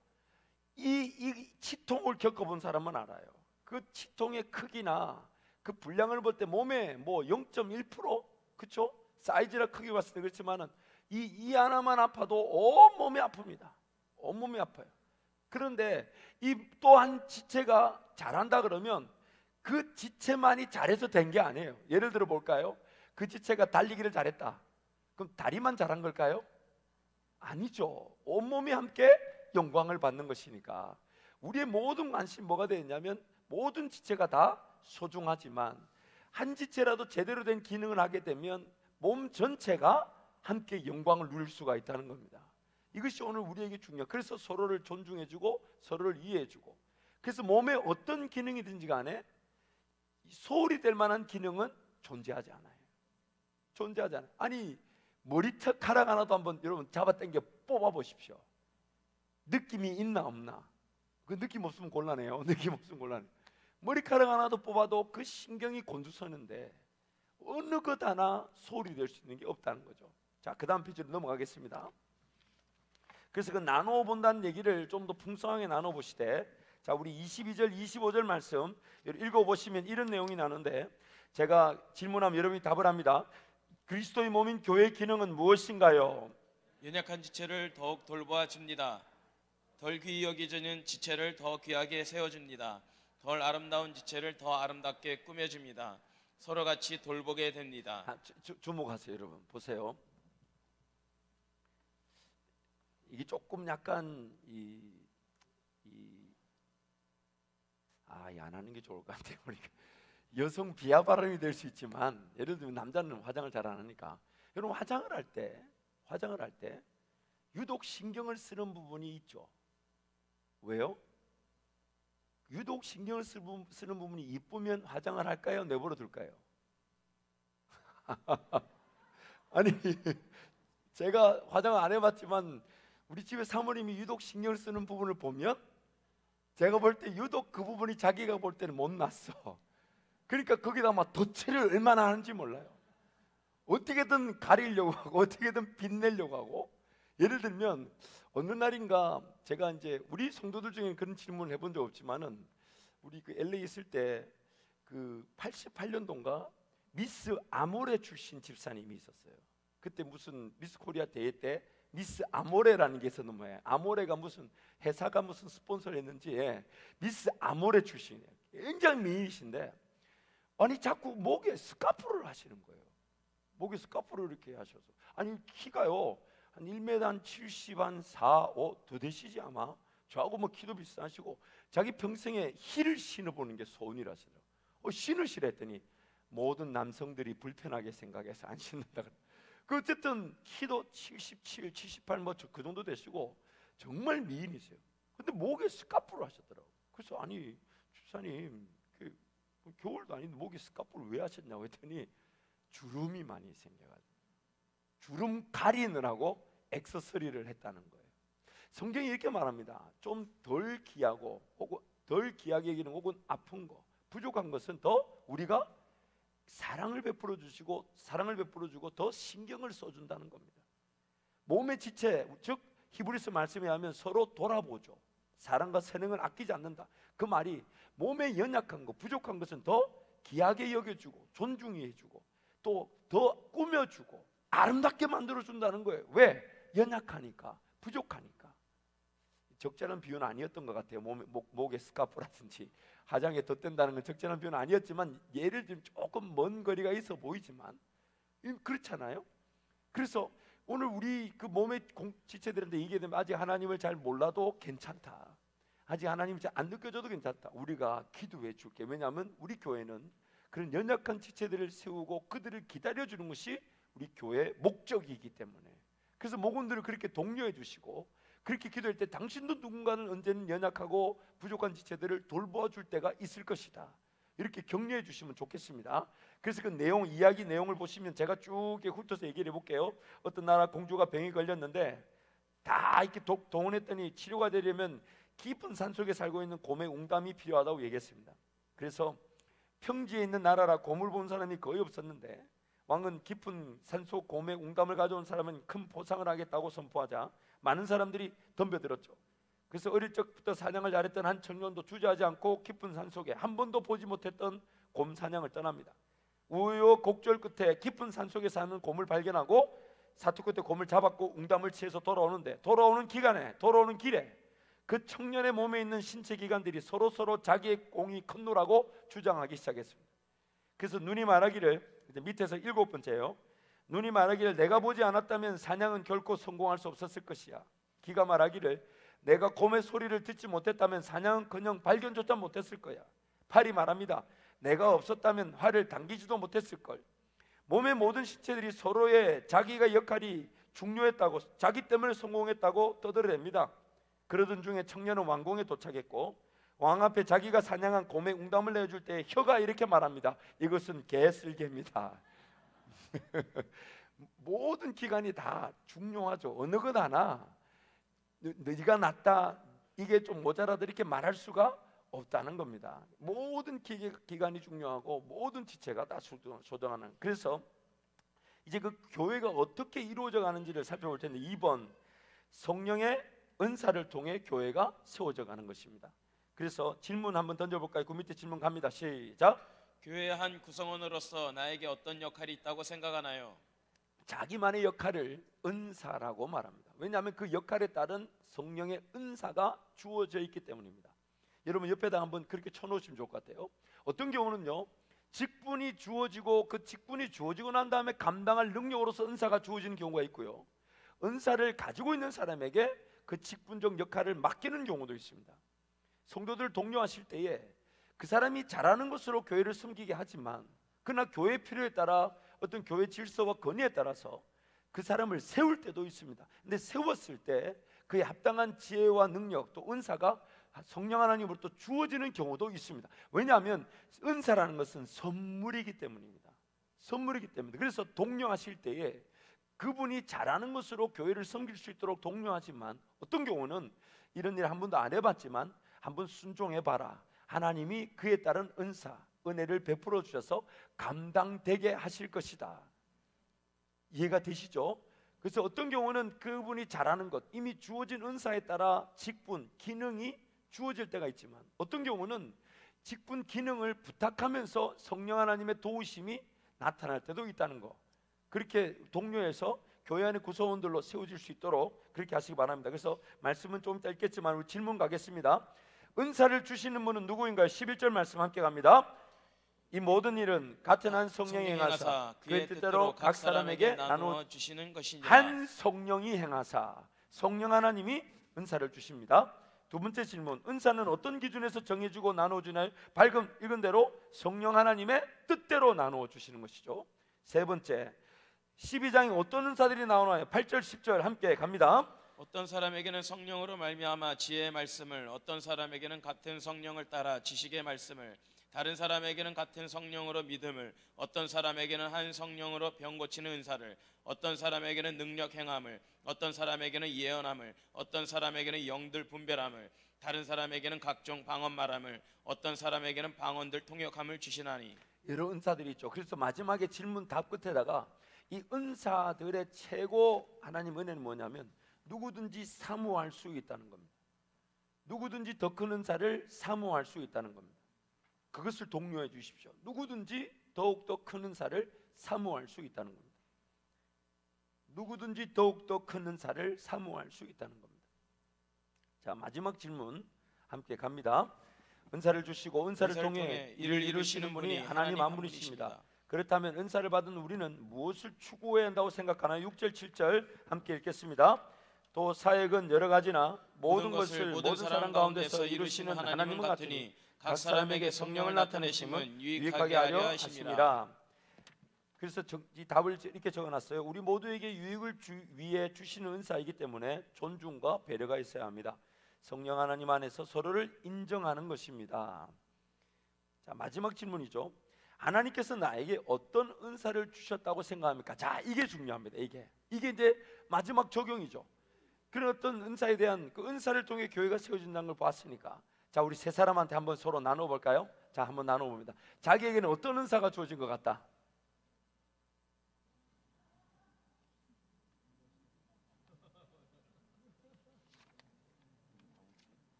이 치통을 겪어본 사람은 알아요. 그 치통의 크기나 그 분량을 볼 때 몸에 뭐 0.1%? 그렇죠? 사이즈나 크기 봤을 때 그렇지만은 이 하나만 아파도 온몸이 아픕니다. 온몸이 아파요. 그런데 이 또한 지체가 잘한다 그러면 그 지체만이 잘해서 된 게 아니에요. 예를 들어 볼까요? 그 지체가 달리기를 잘했다. 그럼 다리만 잘한 걸까요? 아니죠. 온몸이 함께 영광을 받는 것이니까 우리의 모든 관심이 뭐가 되었냐면 모든 지체가 다 소중하지만 한 지체라도 제대로 된 기능을 하게 되면 몸 전체가 함께 영광을 누릴 수가 있다는 겁니다. 이것이 오늘 우리에게 중요해요. 그래서 서로를 존중해주고 서로를 이해해주고, 그래서 몸에 어떤 기능이든지 간에 소홀히 될 만한 기능은 존재하지 않아요. 존재하지 않아요. 아니 머리카락 하나도 한번 여러분 잡아당겨 뽑아 보십시오. 느낌이 있나 없나? 그 느낌 없으면 곤란해요. 느낌 없으면 곤란해요. 머리카락 하나도 뽑아도 그 신경이 곤두서는데 어느 것 하나 소홀히 될 수 있는 게 없다는 거죠. 자, 그 다음 페이지로 넘어가겠습니다. 그래서 그 나누어 본다는 얘기를 좀 더 풍성하게 나눠 보시되, 자, 우리 22절 25절 말씀 읽어보시면 이런 내용이 나는데, 제가 질문하면 여러분이 답을 합니다. 그리스도의 몸인 교회의 기능은 무엇인가요? 연약한 지체를 더욱 돌보아 줍니다. 덜 귀히 여기지는 지체를 더 귀하게 세워줍니다. 덜 아름다운 지체를 더 아름답게 꾸며줍니다. 서로 같이 돌보게 됩니다. 주목하세요. 여러분 보세요. 이게 조금 약간 안 하는 게 좋을 것 같아요. 여성 비하 발언이 될 수 있지만, 예를 들면 남자는 화장을 잘 안 하니까, 여러분 화장을 할 때 유독 신경을 쓰는 부분이 있죠. 왜요? 유독 신경을 쓰는 부분이 이쁘면 화장을 할까요? 내버려 둘까요? 아니 제가 화장을 안 해봤지만 우리 집에 사모님이 유독 신경을 쓰는 부분을 보면 제가 볼 때 유독 그 부분이 자기가 볼 때는 못났어. 그러니까 거기다 막 덧칠을 얼마나 하는지 몰라요. 어떻게든 가리려고 하고 어떻게든 빛내려고 하고. 예를 들면 어느 날인가 제가 이제 우리 성도들 중에 그런 질문을 해본 적 없지만은 우리 그 LA 있을 때 그 88년도인가 미스 아모레 출신 집사님이 있었어요. 그때 무슨 미스 코리아 대회 때 미스 아모레라는 게 있었는 모양이에요. 아모레가 무슨 회사가 무슨 스폰서를 했는지 미스 아모레 출신이에요. 굉장히 미인이신데 아니 자꾸 목에 스카프를 하시는 거예요. 목에 스카프를 이렇게 하셔서 아니 키가요 한 1m 한 70, 한 4, 5 더 되시지 아마. 저하고 뭐 키도 비슷하시고 자기 평생에 힐을 신어보는 게 소원이라시더라고요. 신으시라 했더니 모든 남성들이 불편하게 생각해서 안 신는다. 그 어쨌든 키도 77, 78 뭐 그 정도 되시고 정말 미인이세요. 근데 목에 스카프를 하셨더라고요. 그래서 아니 집사님 겨울도 아닌데 목에 스카프를 왜 하셨냐고 했더니 주름이 많이 생겨가지고 주름 가리느라고 액세서리를 했다는 거예요. 성경이 이렇게 말합니다. 좀 덜 귀하고 혹은 덜 귀하게 여기는 혹은 아픈 거 부족한 것은 더 우리가 사랑을 베풀어 주시고 사랑을 베풀어 주고 더 신경을 써준다는 겁니다. 몸의 지체 즉 히브리서 말씀에 하면 서로 돌아보죠. 사랑과 선행을 아끼지 않는다. 그 말이 몸에 연약한 것 부족한 것은 더 귀하게 여겨주고 존중해 주고 또 더 꾸며주고 아름답게 만들어준다는 거예요. 왜? 연약하니까 부족하니까. 적절한 비유는 아니었던 것 같아요. 목에 스카프라든지 화장에 덧댄다는 건 적절한 비유는 아니었지만 예를 들면 조금 먼 거리가 있어 보이지만 그렇잖아요. 그래서 오늘 우리 그 몸의 지체들한테 얘기하면 아직 하나님을 잘 몰라도 괜찮다. 아직 하나님이 잘 안 느껴져도 괜찮다. 우리가 기도해 줄게. 왜냐하면 우리 교회는 그런 연약한 지체들을 세우고 그들을 기다려주는 것이 우리 교회의 목적이기 때문에. 그래서 목원들을 그렇게 독려해 주시고 그렇게 기도할 때 당신도 누군가는 언제는 연약하고 부족한 지체들을 돌보아줄 때가 있을 것이다. 이렇게 격려해 주시면 좋겠습니다. 그래서 그 내용, 이야기 내용을 보시면 제가 쭉 훑어서 얘기를 해볼게요. 어떤 나라 공주가 병이 걸렸는데 다 이렇게 동원했더니 치료가 되려면 깊은 산속에 살고 있는 곰의 웅담이 필요하다고 얘기했습니다. 그래서 평지에 있는 나라라 곰을 본 사람이 거의 없었는데 왕은 깊은 산속 곰의 웅담을 가져온 사람은 큰 보상을 하겠다고 선포하자 많은 사람들이 덤벼들었죠. 그래서 어릴 적부터 사냥을 잘했던 한 청년도 주저하지 않고 깊은 산속에 한 번도 보지 못했던 곰 사냥을 떠납니다. 우여곡절 끝에 깊은 산속에 사는 곰을 발견하고 사투 끝에 곰을 잡았고 웅담을 취해서 돌아오는데 돌아오는 길에 그 청년의 몸에 있는 신체 기관들이 서로 자기의 공이 컸노라고 주장하기 시작했습니다. 그래서 눈이 말하기를 밑에서 7번째요. 눈이 말하기를 내가 보지 않았다면 사냥은 결코 성공할 수 없었을 것이야. 귀가 말하기를 내가 곰의 소리를 듣지 못했다면 사냥은커녕 발견조차 못했을 거야. 팔이 말합니다. 내가 없었다면 활을 당기지도 못했을 걸. 몸의 모든 신체들이 서로의 자기가 역할이 중요했다고 자기 때문에 성공했다고 떠들어댑니다. 그러던 중에 청년은 왕궁에 도착했고 왕 앞에 자기가 사냥한 곰의 웅담을 내줄 때 혀가 이렇게 말합니다. 이것은 개쓸개입니다. 모든 기관이 다 중요하죠. 어느 것 하나 네가 낫다 이게 좀 모자라다 이렇게 말할 수가 없다는 겁니다. 모든 기관이 중요하고 모든 지체가 다 소중하는. 그래서 이제 그 교회가 어떻게 이루어져 가는지를 살펴볼 텐데 2번 성령의 은사를 통해 교회가 세워져 가는 것입니다. 그래서 질문 한번 던져볼까요? 그 밑에 질문 갑니다. 시작. 교회의 한 구성원으로서 나에게 어떤 역할이 있다고 생각하나요? 자기만의 역할을 은사라고 말합니다. 왜냐하면 그 역할에 따른 성령의 은사가 주어져 있기 때문입니다. 여러분 옆에다 한번 그렇게 쳐놓으시면 좋을 것 같아요. 어떤 경우는요 직분이 주어지고 그 직분이 주어지고 난 다음에 감당할 능력으로서 은사가 주어지는 경우가 있고요, 은사를 가지고 있는 사람에게 그 직분적 역할을 맡기는 경우도 있습니다. 성도들 독려하실 때에 그 사람이 잘하는 것으로 교회를 섬기게 하지만 그러나 교회 필요에 따라 어떤 교회 질서와 권위에 따라서 그 사람을 세울 때도 있습니다. 근데 세웠을 때 그에 합당한 지혜와 능력 또 은사가 성령 하나님으로부터 주어지는 경우도 있습니다. 왜냐하면 은사라는 것은 선물이기 때문입니다. 선물이기 때문에. 그래서 독려하실 때에 그분이 잘하는 것으로 교회를 섬길 수 있도록 독려하지만 어떤 경우는 이런 일 한 번도 안 해봤지만 한번 순종해 봐라. 하나님이 그에 따른 은사, 은혜를 베풀어 주셔서 감당되게 하실 것이다. 이해가 되시죠? 그래서 어떤 경우는 그분이 잘하는 것, 이미 주어진 은사에 따라 직분, 기능이 주어질 때가 있지만, 어떤 경우는 직분, 기능을 부탁하면서 성령 하나님의 도우심이 나타날 때도 있다는 거, 그렇게 동료에서 교회 안의 구성원들로 세워질 수 있도록 그렇게 하시기 바랍니다. 그래서 말씀은 좀 이따 읽겠지만 우리 질문 가겠습니다. 은사를 주시는 분은 누구인가요? 11절 말씀 함께 갑니다. 이 모든 일은 같은 한 성령이 행하사 그의 뜻대로 각 사람에게 나누어 주시는 것이니라. 한 성령이 행하사, 성령 하나님이 은사를 주십니다. 두 번째 질문, 은사는 어떤 기준에서 정해주고 나누어주나요? 방금 읽은 대로 성령 하나님의 뜻대로 나누어 주시는 것이죠. 세 번째, 12장에 어떤 은사들이 나오나요? 8절 10절 함께 갑니다. 어떤 사람에게는 성령으로 말미암아 지혜의 말씀을, 어떤 사람에게는 같은 성령을 따라 지식의 말씀을, 다른 사람에게는 같은 성령으로 믿음을, 어떤 사람에게는 한 성령으로 병 고치는 은사를, 어떤 사람에게는 능력 행함을, 어떤 사람에게는 예언함을, 어떤 사람에게는 영들 분별함을, 다른 사람에게는 각종 방언 말함을, 어떤 사람에게는 방언들 통역함을 주시나니. 여러 은사들이 있죠. 그래서 마지막에 질문 답 끝에다가 이 은사들의 최고 하나님 은혜는 뭐냐면 누구든지 사모할 수 있다는 겁니다. 누구든지 더 큰 은사를 사모할 수 있다는 겁니다. 그것을 독려해 주십시오. 누구든지 더욱더 큰 은사를 사모할 수 있다는 겁니다. 누구든지 더욱더 큰 은사를 사모할 수 있다는 겁니다. 자, 마지막 질문 함께 갑니다. 은사를 주시고 은사를 통해 일을 이루시는 분이 하나님 한 분이십니다. 그렇다면 은사를 받은 우리는 무엇을 추구해야 한다고 생각하나요? 6절 7절 함께 읽겠습니다. 또 사역은 여러 가지나 모든 것을 모든 사람 가운데서 이루시는 하나님은 같으니 각 사람에게 성령을 나타내심은 유익하게 하려 하심이라. 그래서 이 답을 이렇게 적어놨어요. 우리 모두에게 유익을 위해 주시는 은사이기 때문에 존중과 배려가 있어야 합니다. 성령 하나님 안에서 서로를 인정하는 것입니다. 자, 마지막 질문이죠. 하나님께서 나에게 어떤 은사를 주셨다고 생각합니까? 자, 이게 중요합니다. 이게 이제 마지막 적용이죠. 그런 어떤 은사에 대한 그 은사를 통해 교회가 세워진다는 걸 봤으니까, 자, 우리 세 사람한테 한번 서로 나눠볼까요? 자, 한번 나눠봅니다. 자기에게는 어떤 은사가 주어진 것 같다?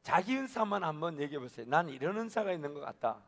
자기 은사만 한번 얘기해 보세요. 난 이런 은사가 있는 것 같다.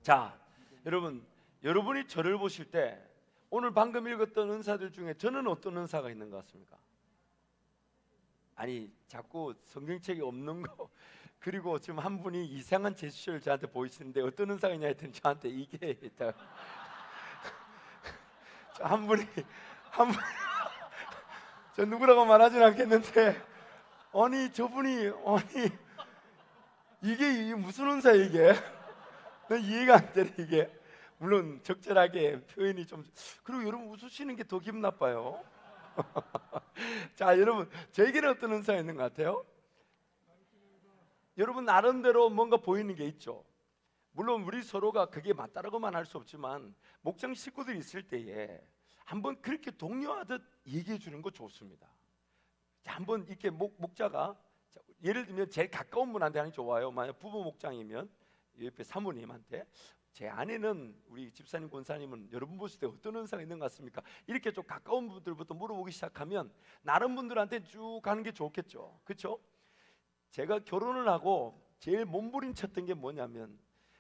자, 여러분이 저를 보실 때 오늘 방금 읽었던 은사들 중에 저는 어떤 은사가 있는 것 같습니까? 아니, 자꾸 성경책이 없는 거, 그리고 지금 한 분이 이상한 제스처를 저한테 보이시는데 어떤 은사가 있냐 했더니 저한테 이게 있다. 한 분이 저 누구라고 말하진 않겠는데, 아니 저분이 이게 무슨 은사야 이게? 이해가 안 되네 이게. 물론 적절하게 표현이 좀, 그리고 여러분 웃으시는 게 더 기분 나빠요. 자, 여러분 저에게는 어떤 은사가 있는 것 같아요? 여러분 나름대로 뭔가 보이는 게 있죠. 물론 우리 서로가 그게 맞다라고만 할 수 없지만 목장 식구들이 있을 때에 한번 그렇게 동료하듯 얘기해 주는 거 좋습니다. 한번 이렇게 목자가 예를 들면 제일 가까운 분한테 하는 게 좋아요. 만약 부부 목장이면 옆에 사모님한테 제 아내는 우리 집사님 권사님은 여러분 보실 때 어떤 은사가 있는 것 같습니까? 이렇게 좀 가까운 분들부터 물어보기 시작하면 다른 분들한테 쭉 가는 게 좋겠죠. 그렇죠? 제가 결혼을 하고 제일 몸부림쳤던 게 뭐냐면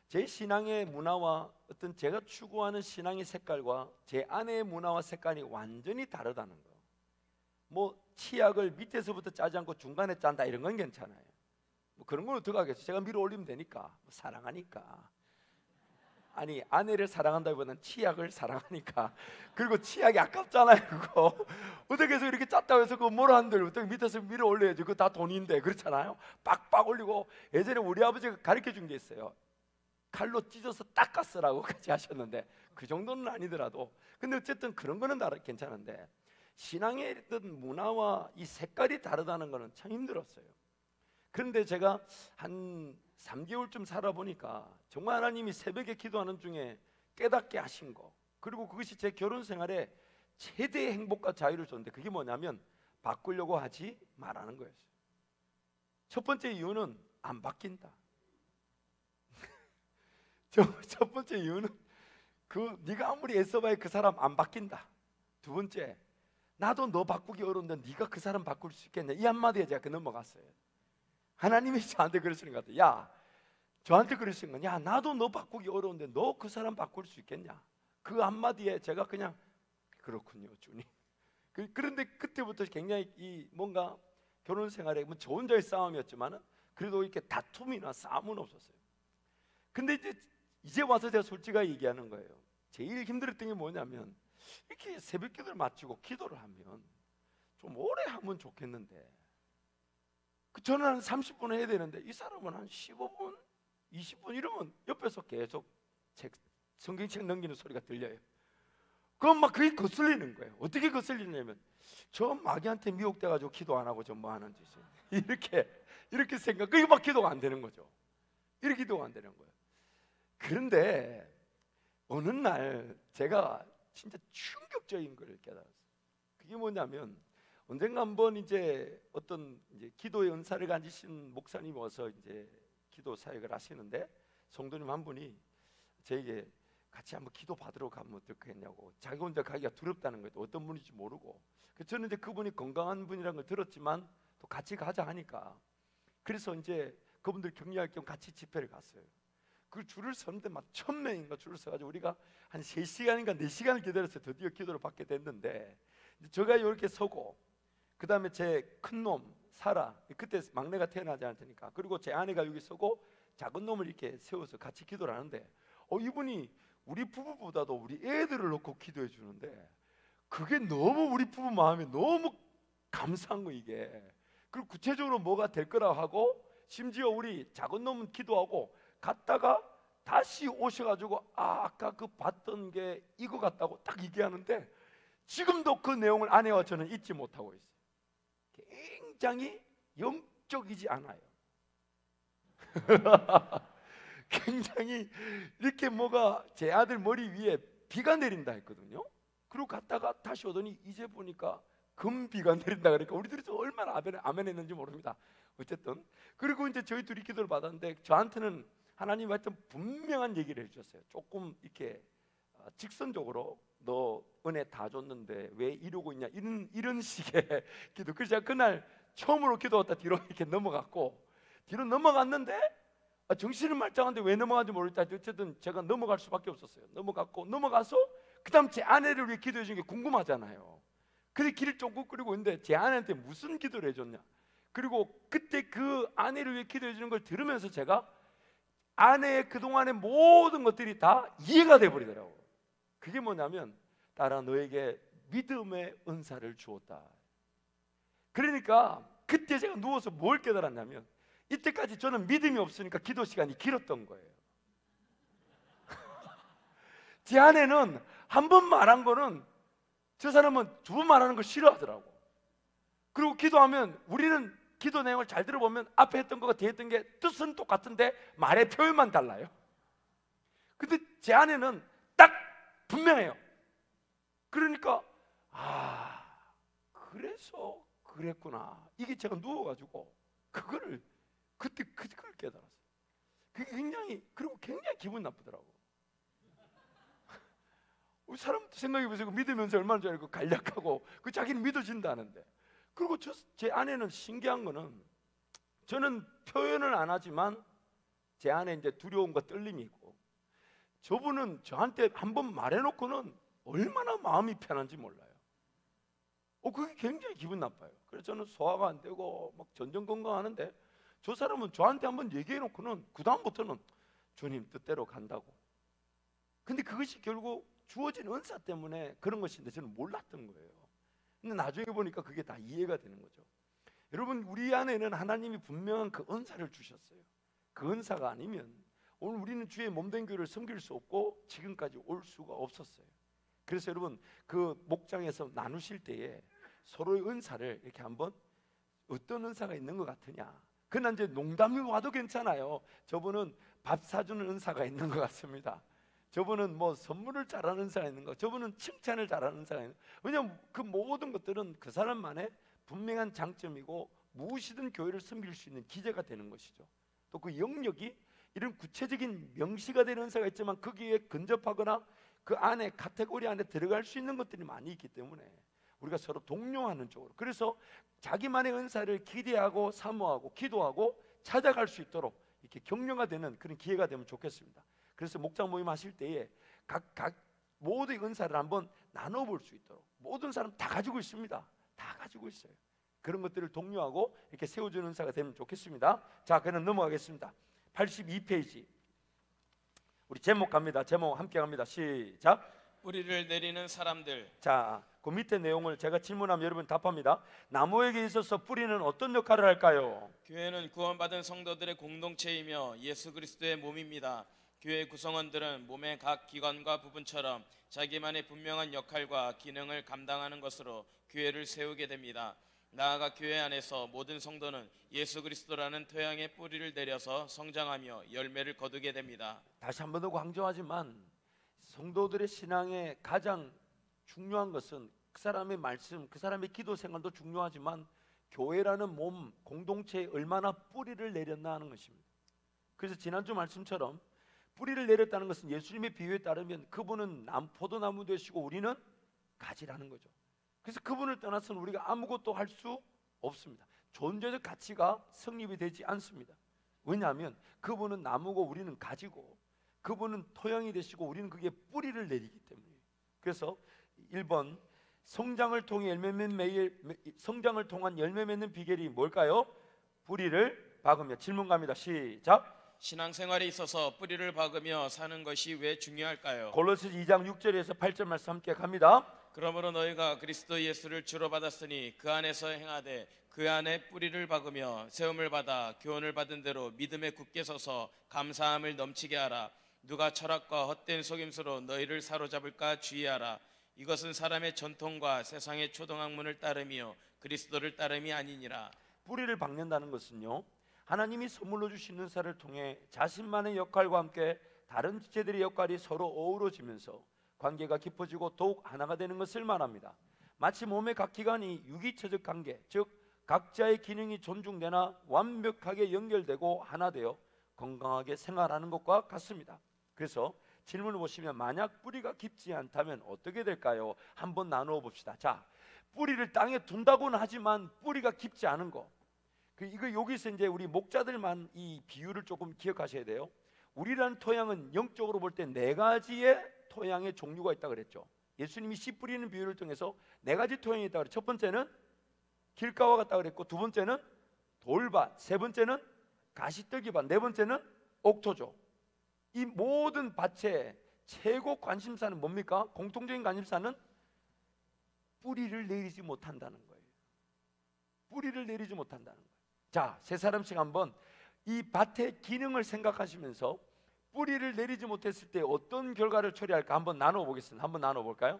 제 신앙의 문화와 어떤 제가 추구하는 신앙의 색깔과 제 아내의 문화와 색깔이 완전히 다르다는 거. 뭐 치약을 밑에서부터 짜지 않고 중간에 짠다 이런 건 괜찮아요. 뭐 그런 건 어떻게 하겠어요? 제가 밀어 올리면 되니까. 뭐 사랑하니까. 아니 아내를 사랑한다기보다는 치약을 사랑하니까. 그리고 치약이 아깝잖아요. 그거 어떻게 해서 이렇게 짰다고 해서 그거 뭐라 한들 어떻게 밑에서 밀어 올려야지. 그거 다 돈인데 그렇잖아요. 빡빡 올리고. 예전에 우리 아버지가 가르쳐 준 게 있어요. 칼로 찢어서 닦았으라고 같이 하셨는데 그 정도는 아니더라도 근데 어쨌든 그런 거는 괜찮은데 신앙의 어떤 문화와 이 색깔이 다르다는 거는 참 힘들었어요. 그런데 제가 한 3개월쯤 살아보니까 정말 하나님이 새벽에 기도하는 중에 깨닫게 하신 거, 그리고 그것이 제 결혼 생활에 최대의 행복과 자유를 줬는데 그게 뭐냐면 바꾸려고 하지 말라는 거였어요. 첫 번째 이유는 안 바뀐다. 첫 번째 이유는 네가 아무리 애써봐야 그 사람 안 바뀐다. 두 번째, 나도 너 바꾸기 어려운데 네가 그 사람 바꿀 수 있겠냐. 이 한마디에 제가 넘어갔어요. 하나님이 저한테 그러시는 것 같아요. 야, 저한테 그러시는 건 야, 나도 너 바꾸기 어려운데 너 그 사람 바꿀 수 있겠냐. 그 한마디에 제가 그냥 그렇군요 주님. 그런데 그때부터 굉장히 이 뭔가 결혼 생활에 뭐 저 혼자의 싸움이었지만은 그래도 이렇게 다툼이나 싸움은 없었어요. 근데 이제 와서 제가 솔직하게 얘기하는 거예요. 제일 힘들었던 게 뭐냐면 이렇게 새벽 기도를 마치고 기도를 하면 좀 오래 하면 좋겠는데 저는 한 30분 해야 되는데 이 사람은 한 15분, 20분 이러면 옆에서 계속 성경책 넘기는 소리가 들려요. 그럼 막 그게 거슬리는 거예요. 어떻게 거슬리냐면 저 마귀한테 미혹돼가지고 기도 안 하고 저 뭐 하는 짓이에요. 이렇게 생각. 그게 막 기도가 안 되는 거죠. 이렇게 기도가 안 되는 거예요. 그런데 어느 날 제가 진짜 충격적인 걸 깨달았어요. 그게 뭐냐면 언젠가 한번 이제 어떤 기도의 은사를 가지신 목사님이 와서 이제 기도 사역을 하시는데 성도님 한 분이 저에게 같이 한번 기도 받으러 가면 어떻겠냐고. 자기 혼자 가기가 두렵다는 거예요. 어떤 분인지 모르고. 저는 이제 그분이 건강한 분이라는 걸 들었지만 또 같이 가자 하니까 그래서 이제 그분들 격려할 겸 같이 집회를 갔어요. 그 줄을 섰는데 막 1000명인가 줄을 서가지고 우리가 한 3시간인가 4시간을 기다려서 드디어 기도를 받게 됐는데 제가 이렇게 서고 그 다음에 제 큰놈 사라, 그때 막내가 태어나지 않았으니까, 그리고 제 아내가 여기 서고 작은 놈을 이렇게 세워서 같이 기도를 하는데 이분이 우리 부부보다도 우리 애들을 놓고 기도해 주는데 그게 너무 우리 부부 마음에 너무 감사한 거 이게. 그리고 구체적으로 뭐가 될 거라고 하고 심지어 우리 작은 놈은 기도하고 갔다가 다시 오셔가지고 아까 그 봤던 게 이거 같다고 딱 얘기하는데 지금도 그 내용을 아내와 저는 잊지 못하고 있어요. 굉장히 영적이지 않아요. 굉장히 이렇게 뭐가 제 아들 머리 위에 비가 내린다 했거든요. 그리고 갔다가 다시 오더니 이제 보니까 금비가 내린다 그러니까 우리들이 얼마나 아멘 했는지 모릅니다. 어쨌든 그리고 이제 저희 둘이 기도를 받았는데 저한테는 하나님이 하여튼 분명한 얘기를 해주셨어요. 조금 이렇게 직선적으로 너 은혜 다 줬는데 왜 이러고 있냐 이런 식의 기도. 그래서 제가 그날 처음으로 기도했다 뒤로 이렇게 넘어갔고 뒤로 넘어갔는데 정신은 말짱한데 왜 넘어간지 모르겠다. 어쨌든 제가 넘어갈 수밖에 없었어요. 넘어가서 그 다음 제 아내를 위해 기도해 준 게 궁금하잖아요. 그래서 길을 쫑긋 끓이고 있는데 제 아내한테 무슨 기도를 해줬냐. 그리고 그때 그 아내를 위해 기도해 주는 걸 들으면서 제가 아내의 그동안의 모든 것들이 다 이해가 돼버리더라고요. 그게 뭐냐면 딸아 너에게 믿음의 은사를 주었다. 그러니까 그때 제가 누워서 뭘 깨달았냐면 이때까지 저는 믿음이 없으니까 기도 시간이 길었던 거예요. 제 아내는 한 번 말한 거는 저 사람은 두 번 말하는 걸 싫어하더라고. 그리고 기도하면 우리는 기도 내용을 잘 들어보면 앞에 했던 거가 뒤에 했던 게 뜻은 똑같은데 말의 표현만 달라요. 근데 제 안에는 딱 분명해요. 그러니까 그래서 그랬구나. 이게 제가 누워가지고 그거를 그때 그걸 깨달았어요. 그게 그리고 굉장히 기분 나쁘더라고. 우리 사람 생각해보세요. 믿으면서 얼마나 줄 알고 간략하고 자기는 믿어진다는데. 그리고 제 안에는 신기한 거는 저는 표현을 안 하지만 제 안에 이제 두려움과 떨림이 있고, 저분은 저한테 한번 말해놓고는 얼마나 마음이 편한지 몰라요. 그게 굉장히 기분 나빠요. 그래서 저는 소화가 안 되고 막 전전긍긍하는데, 저 사람은 저한테 한번 얘기해놓고는 그 다음부터는 주님 뜻대로 간다고. 근데 그것이 결국 주어진 은사 때문에 그런 것인데 저는 몰랐던 거예요. 근데 나중에 보니까 그게 다 이해가 되는 거죠. 여러분, 우리 안에는 하나님이 분명한 그 은사를 주셨어요. 그 은사가 아니면 오늘 우리는 주의 몸된 교회를 섬길 수 없고 지금까지 올 수가 없었어요. 그래서 여러분, 그 목장에서 나누실 때에 서로의 은사를 이렇게 한번, 어떤 은사가 있는 것 같으냐, 그러나 이제 농담이 와도 괜찮아요. 저분은 밥 사주는 은사가 있는 것 같습니다. 저분은 뭐 선물을 잘하는 은사가 있는 거, 저분은 칭찬을 잘하는 은사가 있는 거. 왜냐하면 그 모든 것들은 그 사람만의 분명한 장점이고 무엇이든 교회를 섬길 수 있는 기제가 되는 것이죠. 또 그 영역이 이런 구체적인 명시가 되는 은사가 있지만 거기에 근접하거나 그 안에 카테고리 안에 들어갈 수 있는 것들이 많이 있기 때문에 우리가 서로 동료하는 쪽으로, 그래서 자기만의 은사를 기대하고 사모하고 기도하고 찾아갈 수 있도록 이렇게 격려가 되는 그런 기회가 되면 좋겠습니다. 그래서 목장 모임 하실 때에 각 모두의 은사를 한번 나눠볼 수 있도록, 모든 사람 다 가지고 있습니다. 다 가지고 있어요. 그런 것들을 독려하고 이렇게 세워주는 은사가 되면 좋겠습니다. 자, 그럼 넘어가겠습니다. 82페이지 우리 제목 갑니다. 제목 함께 갑니다. 시작. 뿌리를 내리는 사람들. 자, 그 밑에 내용을 제가 질문하면 여러분 답합니다. 나무에게 있어서 뿌리는 어떤 역할을 할까요? 교회는 구원받은 성도들의 공동체이며 예수 그리스도의 몸입니다. 교회 구성원들은 몸의 각 기관과 부분처럼 자기만의 분명한 역할과 기능을 감당하는 것으로 교회를 세우게 됩니다. 나아가 교회 안에서 모든 성도는 예수 그리스도라는 토양에 뿌리를 내려서 성장하며 열매를 거두게 됩니다. 다시 한 번 더 강조하지만 성도들의 신앙의 가장 중요한 것은 그 사람의 말씀, 그 사람의 기도 생활도 중요하지만 교회라는 몸, 공동체에 얼마나 뿌리를 내렸나 하는 것입니다. 그래서 지난주 말씀처럼 뿌리를 내렸다는 것은 예수님의 비유에 따르면 그분은 포도나무 되시고 우리는 가지라는 거죠. 그래서 그분을 떠나서는 우리가 아무것도 할 수 없습니다. 존재적 가치가 성립이 되지 않습니다. 왜냐하면 그분은 나무고 우리는 가지고, 그분은 토양이 되시고 우리는 그게 뿌리를 내리기 때문에. 그래서 1번 성장을 통한 열매 맺는 비결이 뭘까요? 뿌리를 박으며. 질문 갑니다. 시작. 신앙생활에 있어서 뿌리를 박으며 사는 것이 왜 중요할까요? 골로새서 2장 6절에서 8절 말씀 함께 갑니다. 그러므로 너희가 그리스도 예수를 주로 받았으니 그 안에서 행하되 그 안에 뿌리를 박으며 세움을 받아 교훈을 받은 대로 믿음에 굳게 서서 감사함을 넘치게 하라. 누가 철학과 헛된 속임수로 너희를 사로잡을까 주의하라. 이것은 사람의 전통과 세상의 초등학문을 따름이요 그리스도를 따름이 아니니라. 뿌리를 박는다는 것은요, 하나님이 선물로 주신 은사를 통해 자신만의 역할과 함께 다른 지체들의 역할이 서로 어우러지면서 관계가 깊어지고 더욱 하나가 되는 것을 말합니다. 마치 몸의 각 기관이 유기체적 관계, 즉 각자의 기능이 존중되나 완벽하게 연결되고 하나 되어 건강하게 생활하는 것과 같습니다. 그래서 질문을 보시면 만약 뿌리가 깊지 않다면 어떻게 될까요? 한번 나누어 봅시다. 자, 뿌리를 땅에 둔다고는 하지만 뿌리가 깊지 않은 거, 이거 여기서 이제 우리 목자들만 이 비유를 조금 기억하셔야 돼요. 우리라는 토양은 영적으로 볼 때 4가지의 토양의 종류가 있다고 그랬죠. 예수님이 씨 뿌리는 비유를 통해서 4가지 토양이 있다고 그랬죠. 첫 번째는 길가와 같다고 그랬고, 두 번째는 돌밭, 세 번째는 가시떨기밭, 네 번째는 옥토죠. 이 모든 밭의 최고 관심사는 뭡니까? 공통적인 관심사는 뿌리를 내리지 못한다는 거예요. 뿌리를 내리지 못한다는 거예요. 자, 세 사람씩 한번 이 밭의 기능을 생각하시면서 뿌리를 내리지 못했을 때 어떤 결과를 초래할까 한번 나눠 보겠습니다. 한번 나눠 볼까요?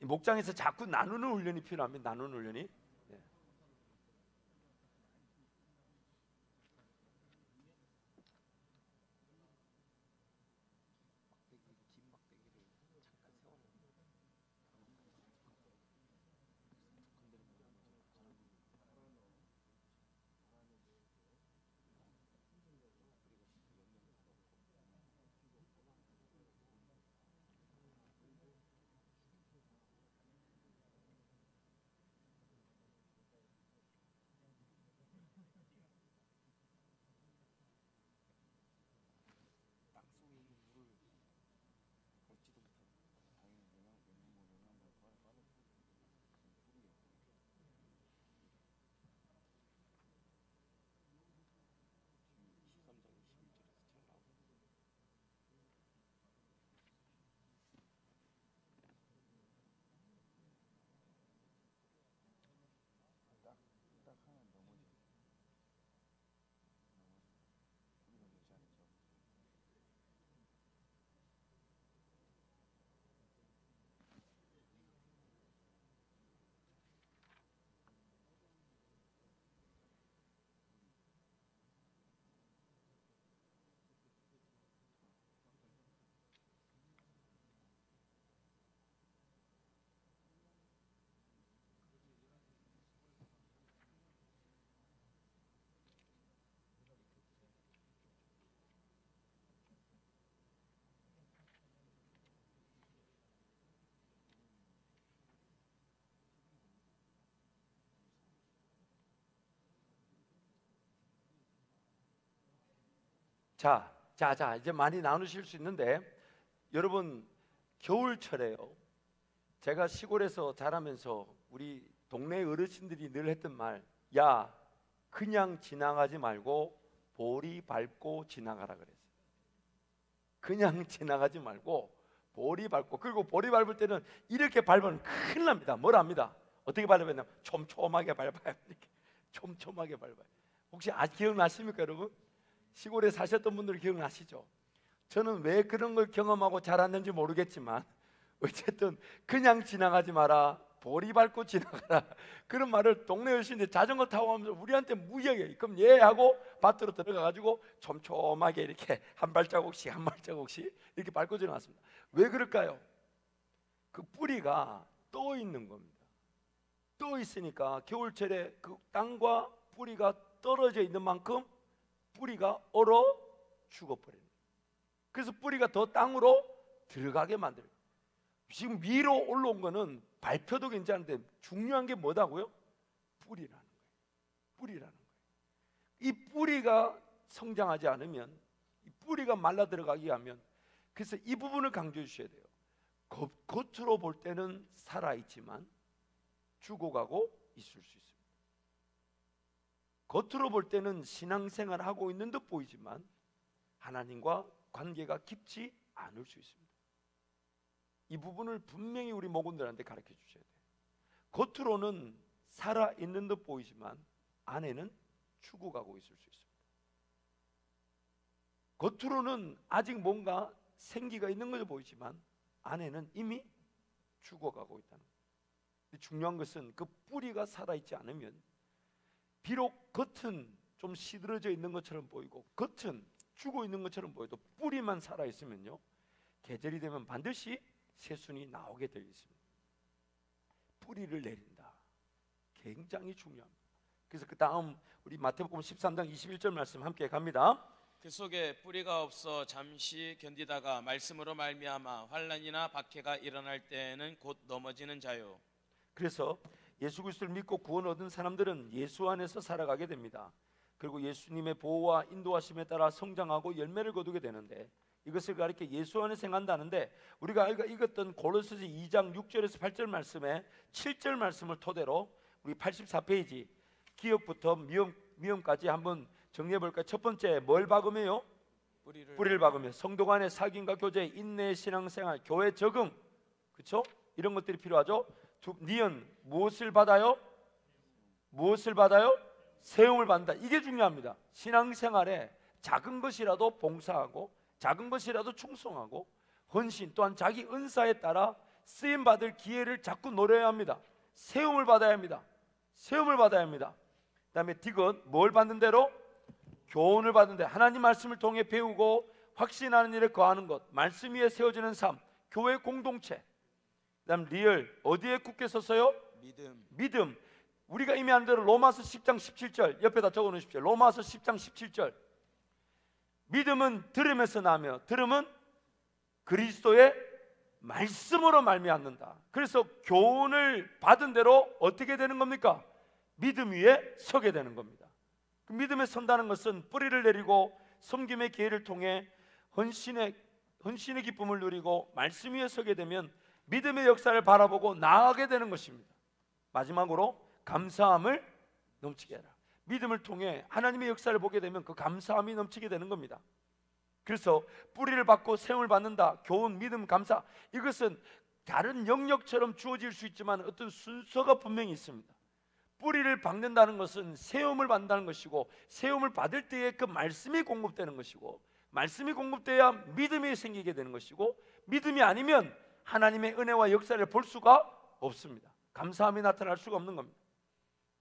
목장에서 자꾸 나누는 훈련이 필요합니다. 나누는 훈련이. 네. 자, 이제 많이 나누실 수 있는데, 여러분 겨울철에요. 제가 시골에서 자라면서 우리 동네 어르신들이 늘 했던 말, 야, 그냥 지나가지 말고 보리 밟고 지나가라 그랬어요. 그냥 지나가지 말고 보리 밟고, 그리고 보리 밟을 때는 이렇게 밟으면 큰일 납니다. 뭘 합니다. 어떻게 밟아야 되냐? 촘촘하게 밟아요. 이렇게 촘촘하게 밟아요. 혹시 기억나십니까, 여러분? 시골에 사셨던 분들 기억나시죠? 저는 왜 그런 걸 경험하고 자랐는지 모르겠지만 어쨌든 그냥 지나가지 마라, 보리 밟고 지나가라, 그런 말을 동네 어르신들 자전거 타고 하면서 우리한테 무지하게, 그럼 예 하고 밭으로 들어가가지고 촘촘하게 이렇게 한 발자국씩 한 발자국씩 이렇게 밟고 지나갔습니다. 왜 그럴까요? 그 뿌리가 떠 있는 겁니다. 떠 있으니까 겨울철에 그 땅과 뿌리가 떨어져 있는 만큼 뿌리가 얼어 죽어버려요. 그래서 뿌리가 더 땅으로 들어가게 만들어요. 지금 위로 올라온 거는 발표도 괜찮은데 중요한 게 뭐다고요? 뿌리라는 거예요. 뿌리라는 거예요. 이 뿌리가 성장하지 않으면, 이 뿌리가 말라 들어가게 하면, 그래서 이 부분을 강조해 주셔야 돼요. 겉으로 볼 때는 살아있지만 죽어가고 있을 수 있습니다. 겉으로 볼 때는 신앙생활을 하고 있는 듯 보이지만 하나님과 관계가 깊지 않을 수 있습니다. 이 부분을 분명히 우리 목원들한테 가르쳐 주셔야 돼요. 겉으로는 살아있는 듯 보이지만 안에는 죽어가고 있을 수 있습니다. 겉으로는 아직 뭔가 생기가 있는 것으로 보이지만 안에는 이미 죽어가고 있다는 거예요. 중요한 것은 그 뿌리가 살아있지 않으면 비록 겉은 좀 시들어져 있는 것처럼 보이고 겉은 죽어 있는 것처럼 보여도 뿌리만 살아있으면요, 계절이 되면 반드시 새순이 나오게 되어 있습니다. 뿌리를 내린다. 굉장히 중요합니다. 그래서 그 다음 우리 마태복음 13장 21절 말씀 함께 갑니다. 그 속에 뿌리가 없어 잠시 견디다가 말씀으로 말미암아 환난이나 박해가 일어날 때에는 곧 넘어지는 자요. 그래서 예수 그리스도를 믿고 구원 얻은 사람들은 예수 안에서 살아가게 됩니다. 그리고 예수님의 보호와 인도하심에 따라 성장하고 열매를 거두게 되는데, 이것을 가리켜 예수 안에서 행한다는데, 우리가 읽었던 고린도서 2장 6절에서 8절 말씀에 7절 말씀을 토대로 우리 84페이지 기억부터 미움까지 한번 정리해 볼까요? 첫 번째, 뭘 박으며요? 뿌리를 박으며 성도 간의 사귐과 교제, 인내, 신앙생활, 교회 적응, 그렇죠? 이런 것들이 필요하죠. 니은, 무엇을 받아요? 무엇을 받아요? 세움을 받는다. 이게 중요합니다. 신앙생활에 작은 것이라도 봉사하고 작은 것이라도 충성하고 헌신, 또한 자기 은사에 따라 쓰임 받을 기회를 자꾸 노려야 합니다. 세움을 받아야 합니다. 세움을 받아야 합니다. 그다음에 디귿, 뭘 받는 대로? 교훈을 받는 대로. 하나님 말씀을 통해 배우고 확신하는 일에 거하는 것, 말씀 위에 세워지는 삶, 교회 공동체. 그다음 리얼, 어디에 굳게 섰어요? 믿음. 우리가 이미 한 대로 로마서 10장 17절 옆에다 적어 놓으십시오. 로마서 10장 17절. 믿음은 들음에서 나며 들음은 그리스도의 말씀으로 말미암는다. 그래서 교훈을 받은 대로 어떻게 되는 겁니까? 믿음 위에 서게 되는 겁니다. 그 믿음에 선다는 것은 뿌리를 내리고 섬김의 기회를 통해 헌신의 기쁨을 누리고 말씀 위에 서게 되면 믿음의 역사를 바라보고 나아가게 되는 것입니다. 마지막으로 감사함을 넘치게 하라. 믿음을 통해 하나님의 역사를 보게 되면 그 감사함이 넘치게 되는 겁니다. 그래서 뿌리를 받고 세움을 받는다. 교훈, 믿음, 감사, 이것은 다른 영역처럼 주어질 수 있지만 어떤 순서가 분명히 있습니다. 뿌리를 박는다는 것은 세움을 받는다는 것이고, 세움을 받을 때에 그 말씀이 공급되는 것이고, 말씀이 공급돼야 믿음이 생기게 되는 것이고, 믿음이 아니면 하나님의 은혜와 역사를 볼 수가 없습니다. 감사함이 나타날 수가 없는 겁니다.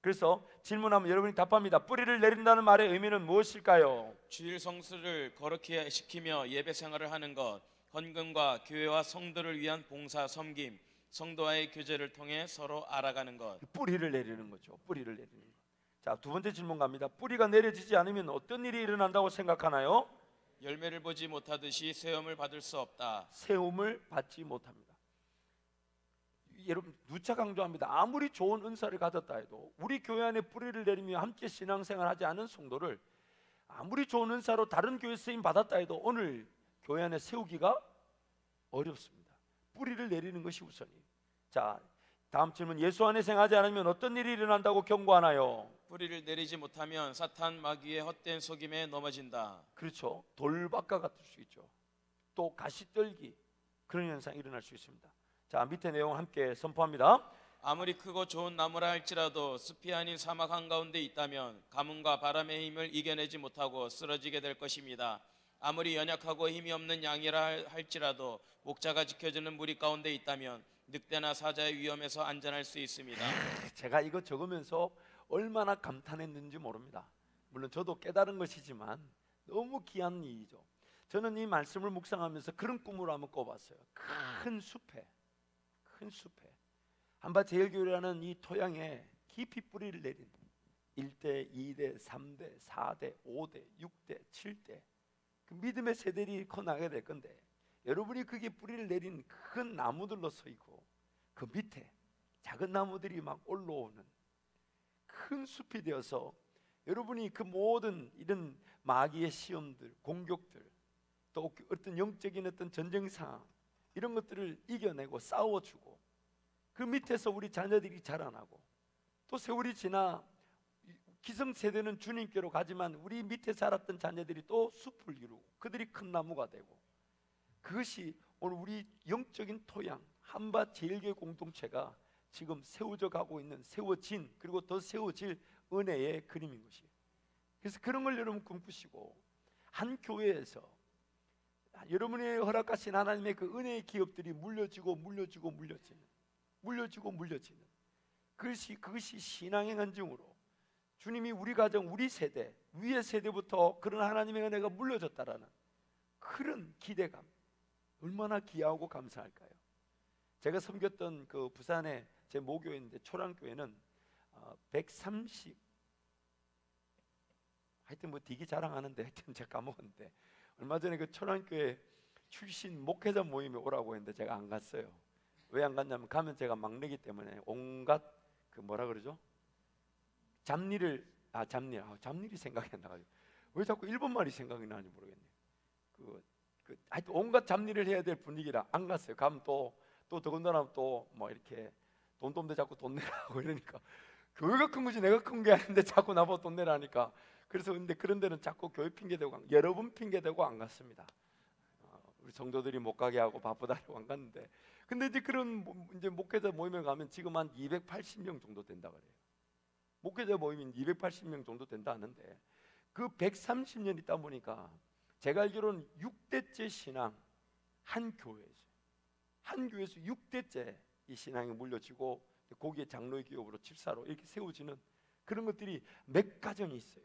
그래서 질문하면 여러분이 답합니다. 뿌리를 내린다는 말의 의미는 무엇일까요? 주일 성수를 거룩히 시키며 예배 생활을 하는 것, 헌금과 교회와 성도를 위한 봉사 섬김, 성도와의 교제를 통해 서로 알아가는 것. 뿌리를 내리는 거죠. 뿌리를 내리는 것. 자, 두 번째 질문 갑니다. 뿌리가 내려지지 않으면 어떤 일이 일어난다고 생각하나요? 열매를 보지 못하듯이 세움을 받을 수 없다. 세움을 받지 못합니다. 여러분, 누차 강조합니다. 아무리 좋은 은사를 가졌다 해도 우리 교회 안에 뿌리를 내리며 함께 신앙생활 하지 않은 성도를 아무리 좋은 은사로 다른 교회 쓰임 받았다 해도 오늘 교회 안에 세우기가 어렵습니다. 뿌리를 내리는 것이 우선이에요. 자, 다음 질문. 예수 안에 생하지 않으면 어떤 일이 일어난다고 경고하나요? 뿌리를 내리지 못하면 사탄 마귀의 헛된 속임에 넘어진다. 그렇죠. 돌박과 같을 수 있죠. 또 가시떨기, 그런 현상이 일어날 수 있습니다. 자, 밑에 내용 함께 선포합니다. 아무리 크고 좋은 나무라 할지라도 숲이 아닌 사막 한가운데 있다면 가뭄과 바람의 힘을 이겨내지 못하고 쓰러지게 될 것입니다. 아무리 연약하고 힘이 없는 양이라 할지라도 목자가 지켜주는 무리 가운데 있다면 늑대나 사자의 위험에서 안전할 수 있습니다. 제가 이거 적으면서 얼마나 감탄했는지 모릅니다. 물론 저도 깨달은 것이지만 너무 귀한 일이죠. 저는 이 말씀을 묵상하면서 그런 꿈을 한번 꿔봤어요. 큰 숲에 한밭제일교회라는 이 토양에 깊이 뿌리를 내린 1대, 2대, 3대, 4대, 5대, 6대, 7대 그 믿음의 세대들이 커나가게 될 건데, 여러분이 그게 뿌리를 내린 큰 나무들로 서 있고 그 밑에 작은 나무들이 막 올라오는 큰 숲이 되어서 여러분이 그 모든 이런 마귀의 시험들, 공격들, 또 어떤 영적인 어떤 전쟁 상황, 이런 것들을 이겨내고 싸워주고 그 밑에서 우리 자녀들이 자라나고, 또 세월이 지나 기성세대는 주님께로 가지만 우리 밑에 자랐던 자녀들이 또 숲을 이루고 그들이 큰 나무가 되고, 그것이 오늘 우리 영적인 토양 한밭제일교회 공동체가 지금 세워져 가고 있는, 세워진, 그리고 더 세워질 은혜의 그림인 것이에요. 그래서 그런 걸 여러분 꿈꾸시고 한 교회에서 여러분이 허락하신 하나님의 그 은혜의 기업들이 물려지는 그것이 신앙의 간증으로 주님이 우리 가정, 우리 세대, 위의 세대부터 그런 하나님의 은혜가 물려졌다라는 그런 기대감, 얼마나 귀하고 감사할까요? 제가 섬겼던 그 부산의 제 모교회인데 초랑교회는 130 하여튼 뭐 되게 자랑하는데 하여튼 제가 까먹었는데, 얼마 전에 그 초랑교회 출신 목회자 모임에 오라고 했는데 제가 안 갔어요. 왜 안 갔냐면 가면 제가 막내기 때문에 온갖 그 뭐라 그러죠? 잡일이 생각이 안 나가지고 왜 자꾸 일본말이 생각이 나는지 모르겠네요. 하여튼 온갖 잡일을 해야 될 분위기라 안 갔어요. 가면 또 더군다나 또 뭐 이렇게 돈 좀 더 자꾸 돈 내라고 이러니까, 교회가 큰 거지 내가 큰 게 아닌데 자꾸 나보고 돈 내라니까. 그래서 근데 그런 데는 자꾸 교회 핑계 대고 여러 번 핑계 대고 안 갔습니다. 우리 성도들이 못 가게 하고 바쁘다고 안 갔는데, 근데 이제 그런 이제 목회자 모임에 가면 지금 한 280명 정도 된다 그래요. 목회자 모임이 280명 정도 된다 하는데, 그 130년 있다 보니까 제가 알기로는 6대째 신앙 한 교회죠. 한 교회에서 6대째 이 신앙이 물려지고 거기에 장로의 기업으로 집사로 이렇게 세워지는 그런 것들이 몇 가정이 있어요.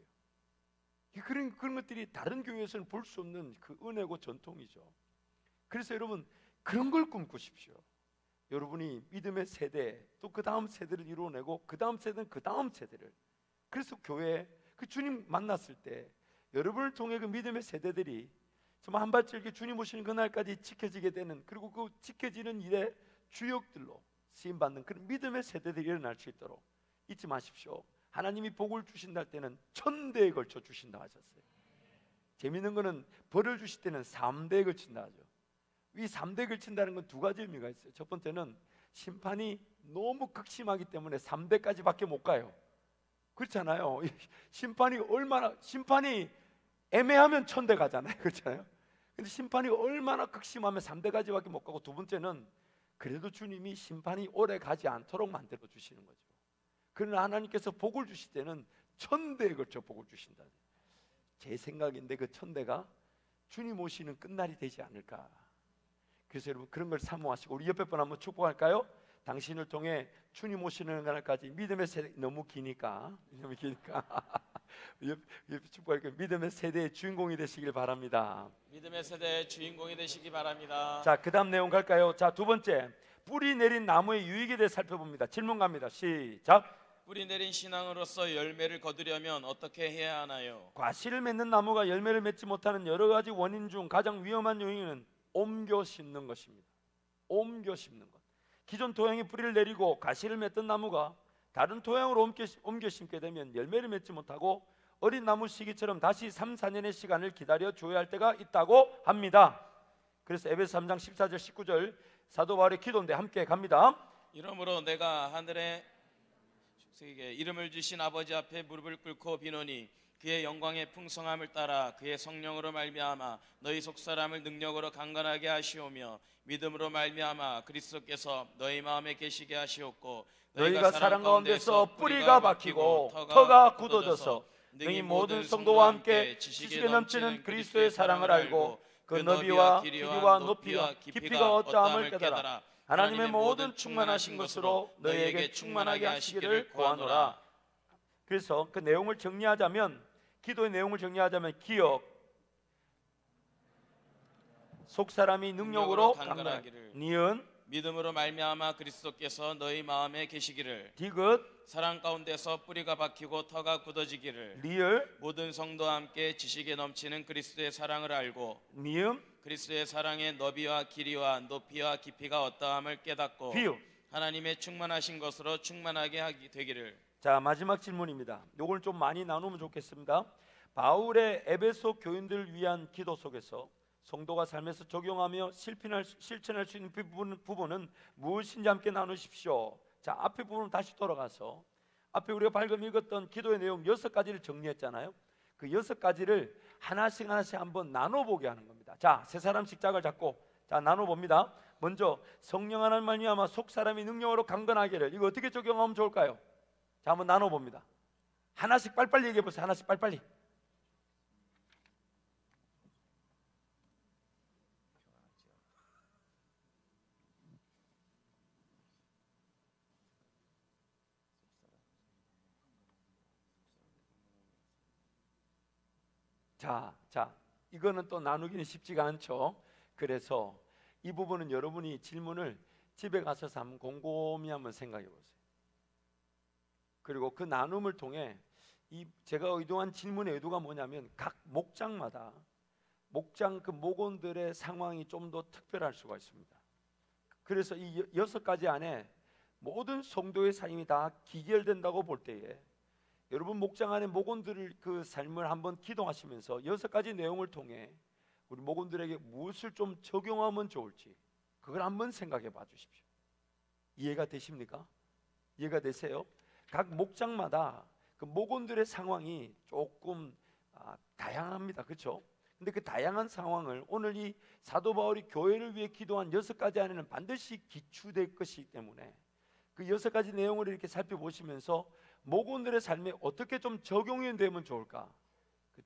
그런 것들이 다른 교회에서는 볼 수 없는 그 은혜고 전통이죠. 그래서 여러분 그런 걸 꿈꾸십시오. 여러분이 믿음의 세대 또 그 다음 세대를 이루어내고 그 다음 세대는 그 다음 세대를. 그래서 교회 그 주님 만났을 때 여러분을 통해 그 믿음의 세대들이 정말 한 발짝 이렇게 주님 오시는 그날까지 지켜지게 되는, 그리고 그 지켜지는 일의 주역들로 쓰임받는 그런 믿음의 세대들이 일어날 수 있도록 잊지 마십시오. 하나님이 복을 주신다 할 때는 1000대에 걸쳐 주신다 하셨어요. 재미있는 거는 벌을 주실 때는 3대에 걸친다 하죠. 이 3대에 걸친다는 건 두 가지 의미가 있어요. 첫 번째는 심판이 너무 극심하기 때문에 3대까지밖에 못 가요. 그렇잖아요. 심판이 애매하면 1000대 가잖아요. 그렇잖아요. 근데 심판이 얼마나 극심하면 3대까지밖에 못 가고, 두 번째는 그래도 주님이 심판이 오래 가지 않도록 만들어 주시는 거죠. 그러나 하나님께서 복을 주실 때는 1000대에 걸쳐 복을 주신다. 제 생각인데 그 1000대가 주님 오시는 끝날이 되지 않을까. 그래서 여러분 그런 걸 사모하시고, 우리 옆에 분 한번 축복할까요? 당신을 통해 주님 오시는 날까지 믿음의 세대, 너무 기니까 옆에 축복할게요. 믿음의 세대의 주인공이 되시길 바랍니다. 믿음의 세대의 주인공이 되시기 바랍니다. 자, 그 다음 내용 갈까요? 자, 두 번째, 뿌리 내린 나무의 유익에 대해 살펴봅니다. 질문 갑니다. 시작. 뿌리 내린 신앙으로서 열매를 거두려면 어떻게 해야 하나요? 과실을 맺는 나무가 열매를 맺지 못하는 여러 가지 원인 중 가장 위험한 요인은 옮겨 심는 것입니다. 옮겨 심는 것. 기존 토양에 뿌리를 내리고 가시를 맺던 나무가 다른 토양으로 옮겨 심게 되면 열매를 맺지 못하고 어린 나무 시기처럼 다시 3, 4년의 시간을 기다려 줘야 할 때가 있다고 합니다. 그래서 에베소 3장 14절 19절 사도 바울의 기도인데 함께 갑니다. 이러므로 내가 하늘에 이름을 주신 아버지 앞에 무릎을 꿇고 비노니 그의 영광의 풍성함을 따라 그의 성령으로 말미암아 너희 속사람을 능력으로 강건하게 하시오며 믿음으로 말미암아 그리스도께서 너희 마음에 계시게 하시옵고 너희가 사랑 가운데서 뿌리가 박히고 터가 굳어져서 능히 모든 성도와 함께 지식에 넘치는 그리스도의 사랑을 알고 그 너비와 길이와 높이와 깊이가 어떠함을 깨달아 하나님의 모든 충만하신 것으로 너희에게 충만하게 하시기를 구하노라. 그래서 그 내용을 정리하자면, 기도의 내용을 정리하자면, 기억, 속사람이 능력으로 강건하기를, 니은 믿음으로 말미암아 그리스도께서 너희 마음에 계시기를, 디귿 사랑 가운데서 뿌리가 박히고 터가 굳어지기를, 리을 모든 성도와 함께 지식에 넘치는 그리스도의 사랑을 알고 미음 그리스도의 사랑의 너비와 길이와 높이와 깊이가 어떠함을 깨닫고 비유. 하나님의 충만하신 것으로 충만하게 하기 되기를. 자, 마지막 질문입니다. 요걸 좀 많이 나누면 좋겠습니다. 바울의 에베소 교인들을 위한 기도 속에서 성도가 삶에서 적용하며 실천할 수 있는 부분은 무엇인지 함께 나누십시오. 자, 앞에 부분 다시 돌아가서 앞에 우리가 방금 읽었던 기도의 내용 6가지를 정리했잖아요. 그 6가지를 하나씩 한번 나눠보게 하는 겁니다. 자, 세 사람씩 짝을 잡고 자 나눠봅니다. 먼저 성령 하나님 말미암아 속 사람이 능력으로 강건하기를, 이거 어떻게 적용하면 좋을까요? 자, 한번 나눠봅니다. 하나씩 빨리빨리 얘기해 보세요. 하나씩 빨리빨리. 자, 이거는 또 나누기는 쉽지가 않죠. 그래서 이 부분은 여러분이 질문을 집에 가셔서 한번 곰곰이 한번 생각해 보세요. 그리고 그 나눔을 통해 제가 의도한 질문의 의도가 뭐냐면, 각 목장마다 목장 그 목원들의 상황이 좀 더 특별할 수가 있습니다. 그래서 이 6가지 안에 모든 성도의 삶이 다 기결된다고 볼 때에 여러분 목장 안에 목원들을 그 삶을 한번 기도하시면서 6가지 내용을 통해 우리 목원들에게 무엇을 좀 적용하면 좋을지 그걸 한번 생각해 봐 주십시오. 이해가 되십니까? 이해가 되세요? 각 목장마다 그 목원들의 상황이 조금 다양합니다. 그렇죠? 근데 그 다양한 상황을 오늘 이 사도 바울이 교회를 위해 기도한 6가지 안에는 반드시 기초될 것이기 때문에 그 6가지 내용을 이렇게 살펴보시면서 목원들의 삶에 어떻게 좀 적용이 되면 좋을까?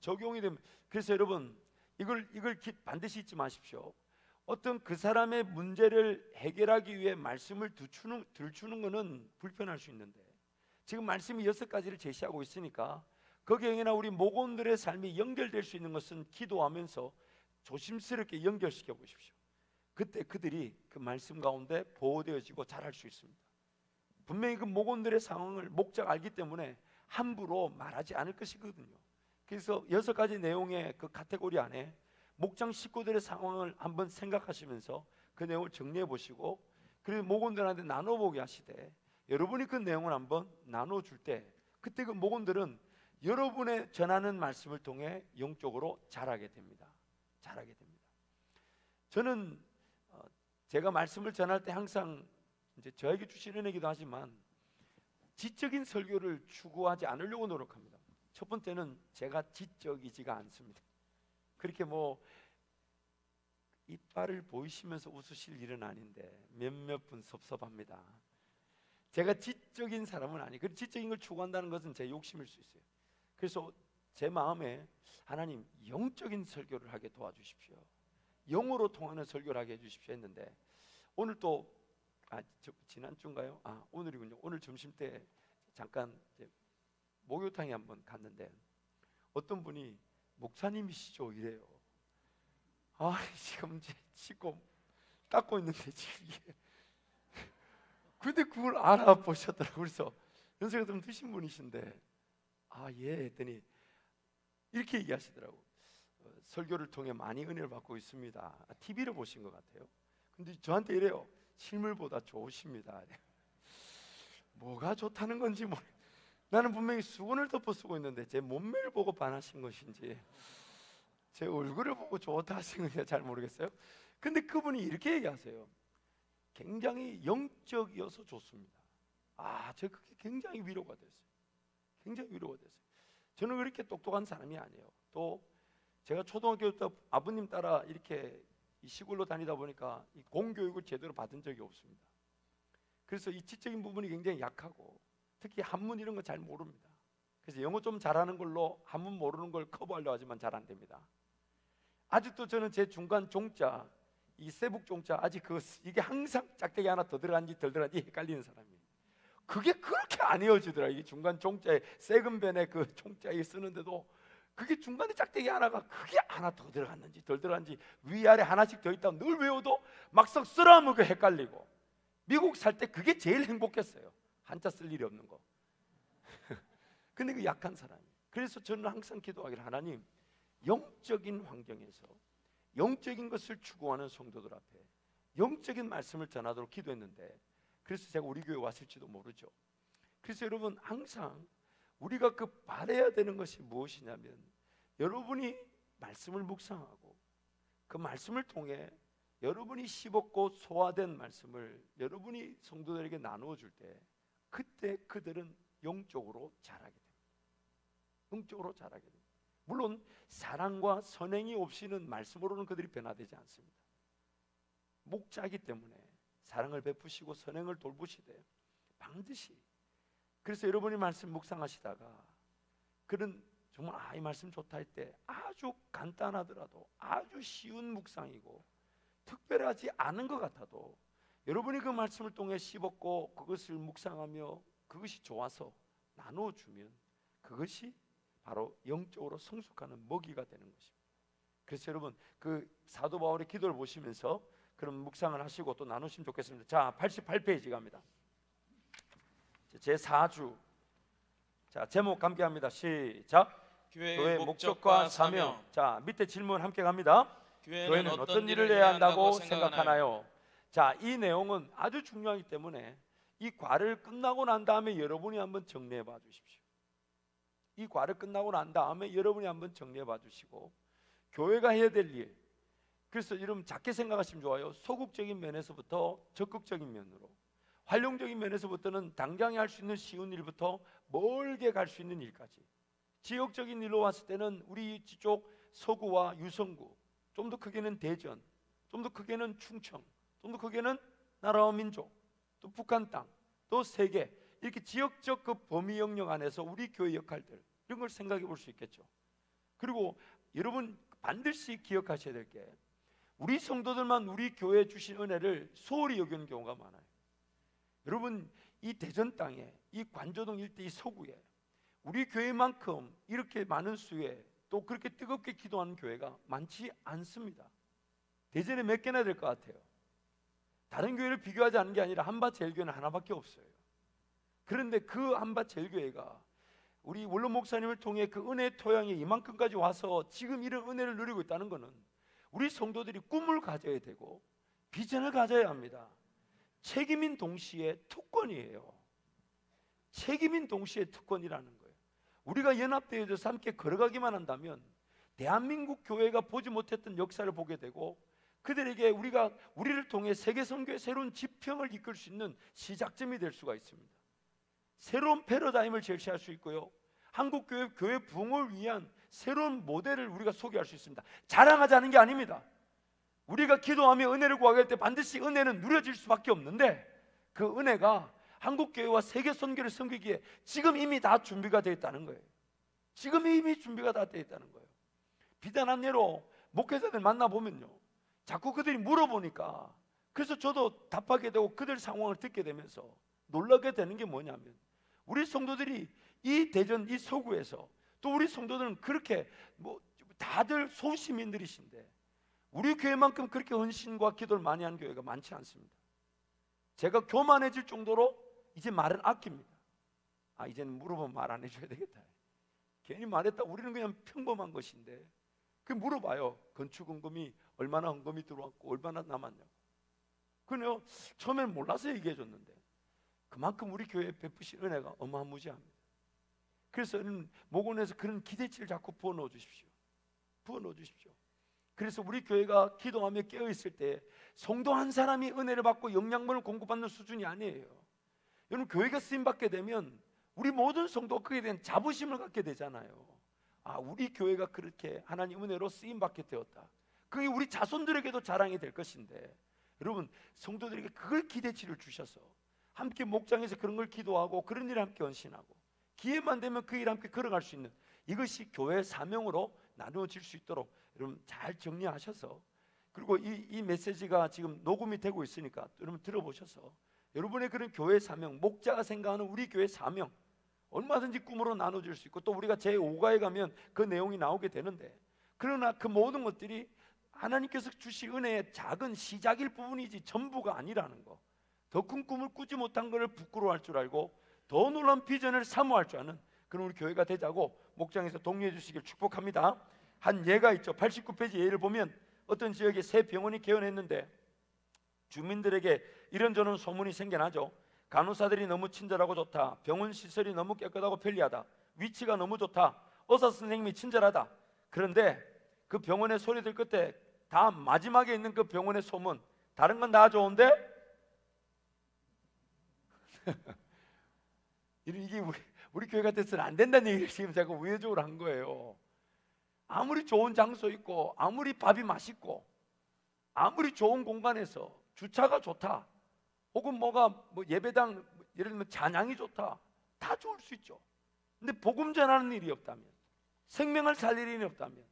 적용이 되면, 그래서 여러분 이걸 반드시 잊지 마십시오. 어떤 그 사람의 문제를 해결하기 위해 말씀을 들추는 것은 불편할 수 있는데, 지금 말씀이 6가지를 제시하고 있으니까 거기에나 우리 목원들의 삶이 연결될 수 있는 것은 기도하면서 조심스럽게 연결시켜 보십시오. 그때 그들이 그 말씀 가운데 보호되어지고 자랄 수 있습니다. 분명히 그 목원들의 상황을 목자가 알기 때문에 함부로 말하지 않을 것이거든요. 그래서 6가지 내용의 그 카테고리 안에 목장 식구들의 상황을 한번 생각하시면서 그 내용을 정리해 보시고, 그리고 목원들한테 나눠보게 하시되, 여러분이 그 내용을 한번 나눠줄 때 그때 그 목원들은 여러분의 전하는 말씀을 통해 영적으로 자라게 됩니다. 자라게 됩니다. 저는 제가 말씀을 전할 때 항상 이제 저에게 주신 은혜이기도 하지만 지적인 설교를 추구하지 않으려고 노력합니다. 첫 번째는 제가 지적이지가 않습니다. 그렇게 뭐 이빨을 보이시면서 웃으실 일은 아닌데 몇몇 분 섭섭합니다. 제가 지적인 사람은 아니에요. 그 지적인 걸 추구한다는 것은 제 욕심일 수 있어요. 그래서 제 마음에 하나님 영적인 설교를 하게 도와주십시오. 영으로 통하는 설교를 하게 해주십시오 했는데, 오늘 또 지난주인가요? 오늘이군요. 오늘 점심 때 잠깐 목욕탕에 한번 갔는데 어떤 분이 목사님이시죠? 이래요. 지금 이제 씻고 닦고 있는데 지금 이게 근데 그걸 알아보셨더라고요. 그래서 연세가 좀 드신 분이신데 예 했더니 이렇게 얘기하시더라고요. 설교를 통해 많이 은혜를 받고 있습니다. TV를 보신 것 같아요. 근데 저한테 이래요. 실물보다 좋으십니다. 뭐가 좋다는 건지 나는 분명히 수건을 덮어 쓰고 있는데 제 몸매를 보고 반하신 것인지 제 얼굴을 보고 좋다 하신 건지 잘 모르겠어요. 근데 그분이 이렇게 얘기하세요. 굉장히 영적이어서 좋습니다. 저 그게 굉장히 위로가 됐어요. 굉장히 위로가 됐어요. 저는 그렇게 똑똑한 사람이 아니에요. 또 제가 초등학교 때 아버님 따라 이렇게 시골로 다니다 보니까 이 공교육을 제대로 받은 적이 없습니다. 그래서 이 지적인 부분이 굉장히 약하고 특히 한문 이런 거 잘 모릅니다. 그래서 영어 좀 잘하는 걸로 한문 모르는 걸 커버하려고 하지만 잘 안 됩니다. 아직도 저는 제 중간 종자, 이 세북 종자 아직 이게 항상 짝대기 하나 더 들어간지 덜 들어간지 헷갈리는 사람이에요. 그게 그렇게 안 이어지더라. 이 중간 종자에 세금변에 그 종자에 쓰는데도 그게 중간에 짝대기 하나가 그게 하나 더 들어갔는지 덜 들어갔는지 위아래 하나씩 더 있다고 늘 외워도 막상 쓰라면 그 헷갈리고, 미국 살 때 그게 제일 행복했어요. 한자 쓸 일이 없는 거. 근데 그 약한 사람이. 그래서 저는 항상 기도하기를, 하나님 영적인 환경에서 영적인 것을 추구하는 성도들 앞에 영적인 말씀을 전하도록 기도했는데, 그래서 제가 우리 교회 왔을지도 모르죠. 그래서 여러분 항상 우리가 그 바라야 되는 것이 무엇이냐면, 여러분이 말씀을 묵상하고 그 말씀을 통해 여러분이 씹었고 소화된 말씀을 여러분이 성도들에게 나누어 줄 때 그때 그들은 영적으로 자라게 됩니다. 영적으로 자라게 됩니다. 물론 사랑과 선행이 없이는 말씀으로는 그들이 변화되지 않습니다. 목자이기 때문에 사랑을 베푸시고 선행을 돌보시되 반드시. 그래서 여러분이 말씀 묵상하시다가 그런 정말 이 말씀 좋다 할 때 아주 간단하더라도 아주 쉬운 묵상이고 특별하지 않은 것 같아도 여러분이 그 말씀을 통해 씹었고 그것을 묵상하며 그것이 좋아서 나눠주면 그것이 바로 영적으로 성숙하는 먹이가 되는 것입니다. 그래서 여러분 그 사도 바울의 기도를 보시면서 그런 묵상을 하시고 또 나누시면 좋겠습니다. 자, 88페이지 갑니다. 제4주. 자, 제목 함께 합니다. 시작. 교회의 목적과 사명. 자, 밑에 질문 함께 갑니다. 교회는 어떤 일을 해야 한다고 생각하나요? 자, 이 내용은 아주 중요하기 때문에 이 과를 끝나고 난 다음에 여러분이 한번 정리해 봐 주십시오. 이 과를 끝나고 난 다음에 여러분이 한번 정리해 봐 주시고 교회가 해야 될 일. 그래서 여러분 작게 생각하시면 좋아요. 소극적인 면에서부터 적극적인 면으로, 활용적인 면에서부터는 당장에 할 수 있는 쉬운 일부터 멀게 갈 수 있는 일까지, 지역적인 일로 왔을 때는 우리 쪽 서구와 유성구, 좀 더 크게는 대전, 좀 더 크게는 충청, 좀 더 크게는 나라와 민족, 또 북한 땅, 또 세계, 이렇게 지역적 그 범위 영역 안에서 우리 교회 역할들 이런 걸 생각해 볼 수 있겠죠. 그리고 여러분 반드시 기억하셔야 될 게, 우리 성도들만 우리 교회에 주신 은혜를 소홀히 여기는 경우가 많아요. 여러분, 이 대전 땅에, 이 관저동 일대 이 서구에 우리 교회만큼 이렇게 많은 수에 또 그렇게 뜨겁게 기도하는 교회가 많지 않습니다. 대전에 몇 개나 될 것 같아요? 다른 교회를 비교하지 않는 게 아니라 한밭제일교회는 하나밖에 없어요. 그런데 그 한밭제일교회가 우리 원로 목사님을 통해 그 은혜의 토양에 이만큼까지 와서 지금 이런 은혜를 누리고 있다는 것은 우리 성도들이 꿈을 가져야 되고 비전을 가져야 합니다. 책임인 동시에 특권이에요. 책임인 동시에 특권이라는 거예요. 우리가 연합되어서 함께 걸어가기만 한다면 대한민국 교회가 보지 못했던 역사를 보게 되고 그들에게 우리를 통해 세계 선교의 새로운 지평을 이끌 수 있는 시작점이 될 수가 있습니다. 새로운 패러다임을 제시할 수 있고요, 한국 교회 부흥을 위한 새로운 모델을 우리가 소개할 수 있습니다. 자랑하자는 게 아닙니다. 우리가 기도하며 은혜를 구하게 할 때 반드시 은혜는 누려질 수밖에 없는데 그 은혜가 한국교회와 세계 선교를 섬기기에 지금 이미 다 준비가 되어 있다는 거예요. 지금 이미 준비가 다 되어 있다는 거예요. 비단한 예로 목회자들 만나보면요, 자꾸 그들이 물어보니까 그래서 저도 답하게 되고 그들 상황을 듣게 되면서 놀라게 되는 게 뭐냐면 우리 성도들이 이 대전 이 서구에서 또 우리 성도들은 그렇게 다들 소시민들이신데 우리 교회만큼 그렇게 헌신과 기도를 많이 하는 교회가 많지 않습니다. 제가 교만해질 정도로 이제 말은 아낍니다. 이제는 물어보면 말 안 해줘야 되겠다. 괜히 말했다 우리는 그냥 평범한 것인데 그 물어봐요. 건축 헌금이 얼마나 헌금이 들어왔고 얼마나 남았냐고. 그래요. 처음에는 몰라서 얘기해 줬는데 그만큼 우리 교회에 베푸신 은혜가 어마무지합니다. 그래서 목원에서 그런 기대치를 자꾸 부어넣어 주십시오. 부어넣어 주십시오. 그래서 우리 교회가 기도하며 깨어있을 때 성도 한 사람이 은혜를 받고 영양분을 공급받는 수준이 아니에요. 여러분, 교회가 쓰임받게 되면 우리 모든 성도가 그에 대한 자부심을 갖게 되잖아요. 우리 교회가 그렇게 하나님 은혜로 쓰임받게 되었다. 그게 우리 자손들에게도 자랑이 될 것인데 여러분, 성도들에게 그걸 기대치를 주셔서 함께 목장에서 그런 걸 기도하고 그런 일을 함께 헌신하고 기회만 되면 그 일 함께 걸어갈 수 있는 이것이 교회의 사명으로 나누어질 수 있도록 여러분 잘 정리하셔서, 그리고 이 메시지가 지금 녹음이 되고 있으니까 여러분 들어보셔서 여러분의 그런 교회 사명, 목자가 생각하는 우리 교회 사명 얼마든지 꿈으로 나눠질 수 있고 또 우리가 제5가에 가면 그 내용이 나오게 되는데, 그러나 그 모든 것들이 하나님께서 주신 은혜의 작은 시작일 부분이지 전부가 아니라는 거, 더 큰 꿈을 꾸지 못한 것을 부끄러워할 줄 알고 더 놀라운 비전을 사모할 줄 아는 그런 우리 교회가 되자고 목장에서 독려해 주시길 축복합니다. 한 예가 있죠. 89페이지 예를 보면 어떤 지역에 새 병원이 개원했는데 주민들에게 이런저런 소문이 생겨나죠. 간호사들이 너무 친절하고 좋다, 병원 시설이 너무 깨끗하고 편리하다, 위치가 너무 좋다, 의사 선생님이 친절하다. 그런데 그 병원의 소리들 끝에 다 마지막에 있는 그 병원의 소문, 다른 건 다 좋은데 이게 우리 교회 같아서는 안 된다는 얘기를 지금 제가 우회적으로 한 거예요. 아무리 좋은 장소 있고 아무리 밥이 맛있고 아무리 좋은 공간에서 주차가 좋다, 혹은 예배당 예를 들면 찬양이 좋다, 다 좋을 수 있죠. 근데 복음 전하는 일이 없다면, 생명을 살릴 일이 없다면,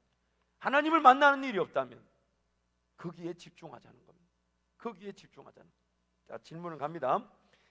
하나님을 만나는 일이 없다면 거기에 집중하자는 겁니다. 거기에 집중하자는 겁니다. 자, 질문을 갑니다.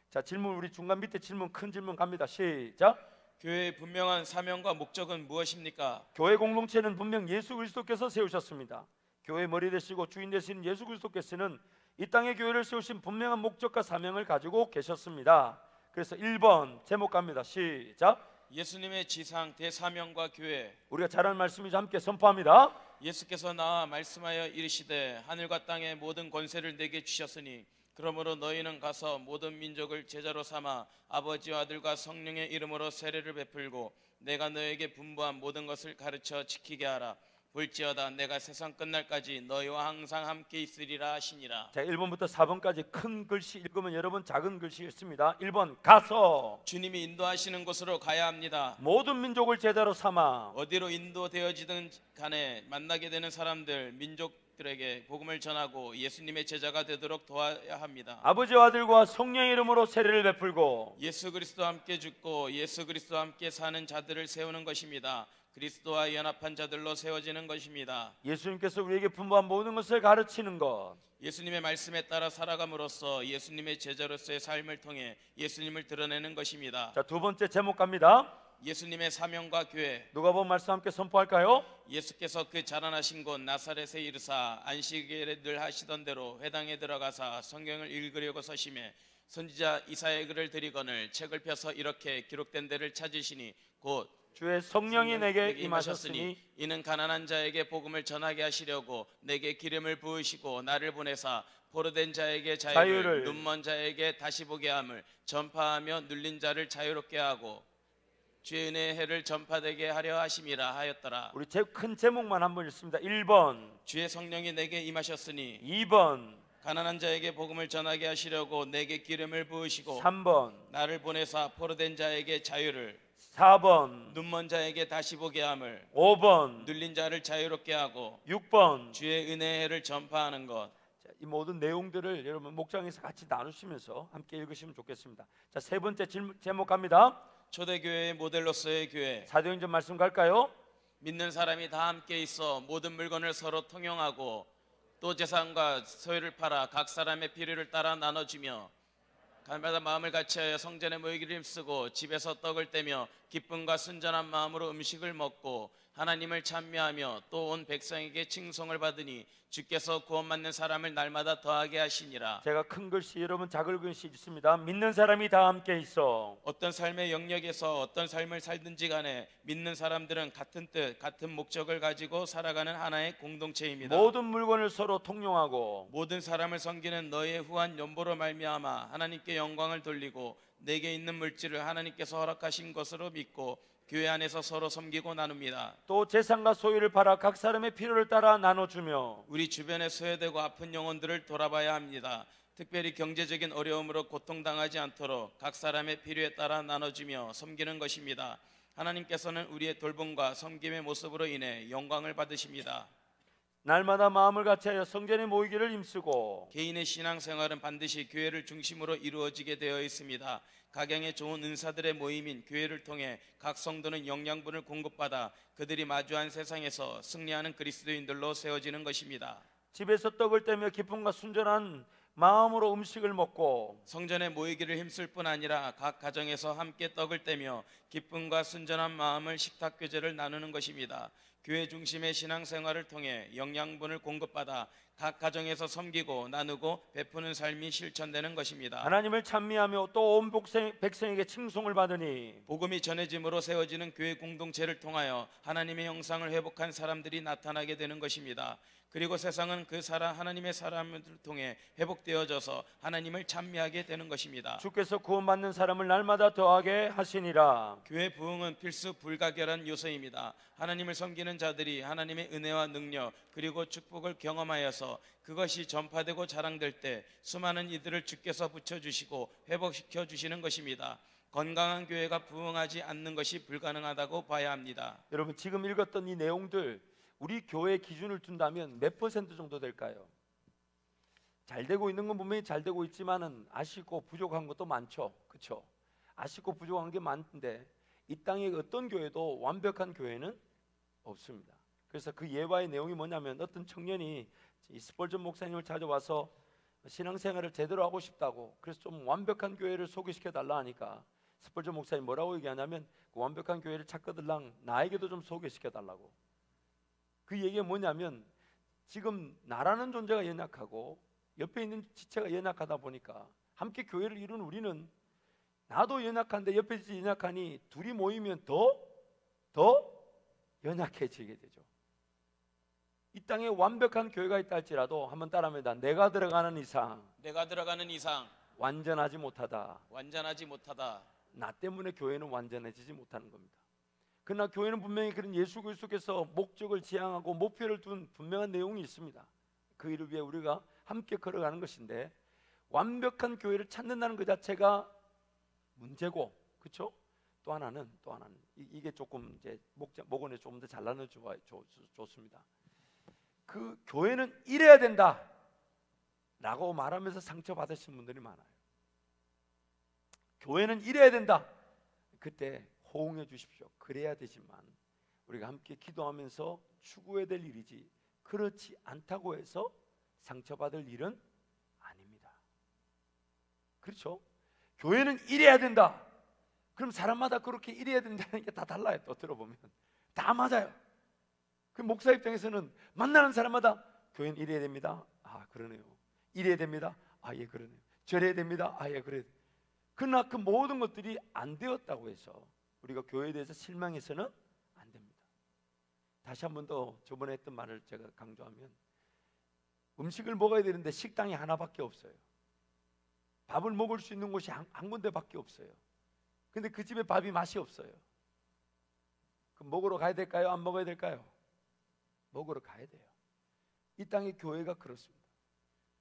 자, 질문 우리 중간 밑에 질문, 큰 질문 갑니다. 시작. 교회의 분명한 사명과 목적은 무엇입니까? 교회 공동체는 분명 예수 그리스도께서 세우셨습니다. 교회 머리 되시고 주인 되신 예수 그리스도께서는 이 땅의 교회를 세우신 분명한 목적과 사명을 가지고 계셨습니다. 그래서 1번 제목 갑니다. 시작. 예수님의 지상 대사명과 교회. 우리가 잘 아는 말씀이죠. 함께 선포합니다. 예수께서 나와 말씀하여 이르시되 하늘과 땅의 모든 권세를 내게 주셨으니 그러므로 너희는 가서 모든 민족을 제자로 삼아 아버지와 아들과 성령의 이름으로 세례를 베풀고 내가 너에게 분부한 모든 것을 가르쳐 지키게 하라. 볼지어다 내가 세상 끝날까지 너희와 항상 함께 있으리라 하시니라. 자, 1번부터 4번까지 큰 글씨 읽으면 여러분 작은 글씨 읽습니다. 1번 가서 주님이 인도하시는 곳으로 가야 합니다. 모든 민족을 제자로 삼아 어디로 인도되어지든 간에 만나게 되는 사람들, 민족 민족들에게 복음을 전하고 예수님의 제자가 되도록 도와야 합니다. 아버지와 아들과 성령의 이름으로 세례를 베풀고 예수 그리스도와 함께 죽고 예수 그리스도와 함께 사는 자들을 세우는 것입니다. 그리스도와 연합한 자들로 세워지는 것입니다. 예수님께서 우리에게 분부한 모든 것을 가르치는 것, 예수님의 말씀에 따라 살아감으로써 예수님의 제자로서의 삶을 통해 예수님을 드러내는 것입니다. 자, 두 번째 제목 갑니다. 예수님의 사명과 교회. 누가복음 말씀 함께 선포할까요? 예수께서 그 자라나신 곳 나사렛에 이르사 안식일에 늘 하시던 대로 회당에 들어가사 성경을 읽으려고 서심해 선지자 이사야의 글을 들이거늘 책을 펴서 이렇게 기록된 데를 찾으시니 곧 주의 성령이 내게 임하셨으니 이는 가난한 자에게 복음을 전하게 하시려고 내게 기름을 부으시고 나를 보내사 포로된 자에게 자유를 눈먼 자에게 다시 보게 함을 전파하며 눌린 자를 자유롭게 하고 주의 은혜의 해를 전파되게 하려 하심이라 하였더라. 우리 큰 제목만 한번 읽습니다. 1번 주의 성령이 내게 임하셨으니 2번 가난한 자에게 복음을 전하게 하시려고 내게 기름을 부으시고 3번 나를 보내사 포로된 자에게 자유를 4번 눈먼 자에게 다시 보게 함을 5번 눌린 자를 자유롭게 하고 6번 주의 은혜의 해를 전파하는 것. 자, 이 모든 내용들을 여러분 목장에서 같이 나누시면서 함께 읽으시면 좋겠습니다. 자, 세 번째 제목 갑니다. 초대교회의 모델로서의 교회. 사도행전 말씀 갈까요? 믿는 사람이 다 함께 있어 모든 물건을 서로 통용하고 또 재산과 소유를 팔아 각 사람의 필요를 따라 나눠주며 가마다 마음을 같이하여 성전에 모이기를 힘쓰고 집에서 떡을 떼며 기쁨과 순전한 마음으로 음식을 먹고 하나님을 찬미하며 또 온 백성에게 칭송을 받으니 주께서 구원받는 사람을 날마다 더하게 하시니라. 제가 큰 글씨 여러분 작은 글씨 있습니다. 믿는 사람이 다 함께 있어. 어떤 삶의 영역에서 어떤 삶을 살든지 간에 믿는 사람들은 같은 뜻, 같은 목적을 가지고 살아가는 하나의 공동체입니다. 모든 물건을 서로 통용하고 모든 사람을 섬기는 너의 후한 연보로 말미암아 하나님께 영광을 돌리고 내게 있는 물질을 하나님께서 허락하신 것으로 믿고 교회 안에서 서로 섬기고 나눕니다. 또 재산과 소유를 팔아 각 사람의 필요를 따라 나눠주며 우리 주변에 소외되고 아픈 영혼들을 돌아봐야 합니다. 특별히 경제적인 어려움으로 고통당하지 않도록 각 사람의 필요에 따라 나눠주며 섬기는 것입니다. 하나님께서는 우리의 돌봄과 섬김의 모습으로 인해 영광을 받으십니다. 날마다 마음을 같이하여 성전에 모이기를 힘쓰고 개인의 신앙생활은 반드시 교회를 중심으로 이루어지게 되어 있습니다. 각양의 좋은 은사들의 모임인 교회를 통해 각 성도는 영양분을 공급받아 그들이 마주한 세상에서 승리하는 그리스도인들로 세워지는 것입니다. 집에서 떡을 떼며 기쁨과 순전한 마음으로 음식을 먹고 성전에 모이기를 힘쓸 뿐 아니라 각 가정에서 함께 떡을 떼며 기쁨과 순전한 마음을 식탁 교제를 나누는 것입니다. 교회 중심의 신앙생활을 통해 영양분을 공급받아 각 가정에서 섬기고 나누고 베푸는 삶이 실천되는 것입니다. 하나님을 찬미하며 또 온 백성에게 칭송을 받으니 복음이 전해짐으로 세워지는 교회 공동체를 통하여 하나님의 형상을 회복한 사람들이 나타나게 되는 것입니다. 그리고 세상은 그 하나님의 사람들을 통해 회복되어져서 하나님을 찬미하게 되는 것입니다. 주께서 구원받는 사람을 날마다 더하게 하시니라. 교회 부흥은 필수 불가결한 요소입니다. 하나님을 섬기는 자들이 하나님의 은혜와 능력 그리고 축복을 경험하여서 그것이 전파되고 자랑될 때 수많은 이들을 주께서 붙여주시고 회복시켜 주시는 것입니다. 건강한 교회가 부흥하지 않는 것이 불가능하다고 봐야 합니다. 여러분 지금 읽었던 이 내용들 우리 교회 기준을 둔다면 몇 퍼센트 정도 될까요? 잘 되고 있는 건 분명히 잘 되고 있지만은 아쉽고 부족한 것도 많죠. 그렇죠? 아쉽고 부족한 게 많은데 이 땅에 어떤 교회도 완벽한 교회는 없습니다. 그래서 그 예화의 내용이 뭐냐면 어떤 청년이 이 스펄전 목사님을 찾아와서 신앙생활을 제대로 하고 싶다고 그래서 좀 완벽한 교회를 소개시켜 달라 하니까 스펄전 목사님 뭐라고 얘기하냐면 그 완벽한 교회를 찾거들랑 나에게도 좀 소개시켜 달라고. 그 얘기가 뭐냐면 지금 나라는 존재가 연약하고 옆에 있는 지체가 연약하다 보니까 함께 교회를 이룬 우리는 나도 연약한데 옆에 지체 연약하니 둘이 모이면 더 연약해지게 되죠. 이 땅에 완벽한 교회가 있다 할지라도 한번 따라합니다. 내가 들어가는 이상 완전하지 못하다. 나 때문에 교회는 완전해지지 못하는 겁니다. 그러나 교회는 분명히 그런 예수 그리스도께서 목적을 지향하고 목표를 둔 분명한 내용이 있습니다. 그 일을 위해 우리가 함께 걸어가는 것인데 완벽한 교회를 찾는다는 그 자체가 문제고, 그렇죠? 또 하나는 이게 조금 이제 목원에 조금 더 잘라내 좋습니다. 그 교회는 이래야 된다 라고 말하면서 상처받으신 분들이 많아요. 교회는 이래야 된다. 그때 호응해 주십시오. 그래야 되지만 우리가 함께 기도하면서 추구해야 될 일이지, 그렇지 않다고 해서 상처받을 일은 아닙니다. 그렇죠? 교회는 이래야 된다. 그럼 사람마다 그렇게 이래야 된다는 게 다 달라요. 또 들어보면 다 맞아요. 그 목사 입장에서는 만나는 사람마다 교회는 이래야 됩니다. 아 그러네요. 이래야 됩니다. 아 예 그러네요. 저래야 됩니다. 아 예 그래요. 그러나 그 모든 것들이 안 되었다고 해서 우리가 교회에 대해서 실망해서는 안 됩니다. 다시 한 번 더 저번에 했던 말을 제가 강조하면, 음식을 먹어야 되는데 식당이 하나밖에 없어요. 밥을 먹을 수 있는 곳이 한 군데밖에 없어요. 근데 그 집에 밥이 맛이 없어요. 그럼 먹으러 가야 될까요? 안 먹어야 될까요? 먹으러 가야 돼요. 이 땅의 교회가 그렇습니다.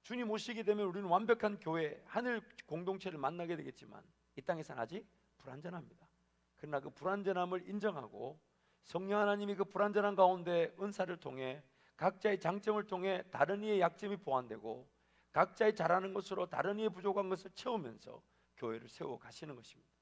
주님 오시게 되면 우리는 완벽한 교회, 하늘 공동체를 만나게 되겠지만 이 땅에서는 아직 불완전합니다. 그러나 그 불완전함을 인정하고 성령 하나님이 그 불완전한 가운데 은사를 통해 각자의 장점을 통해 다른 이의 약점이 보완되고 각자의 잘하는 것으로 다른 이의 부족한 것을 채우면서 교회를 세워 가시는 것입니다.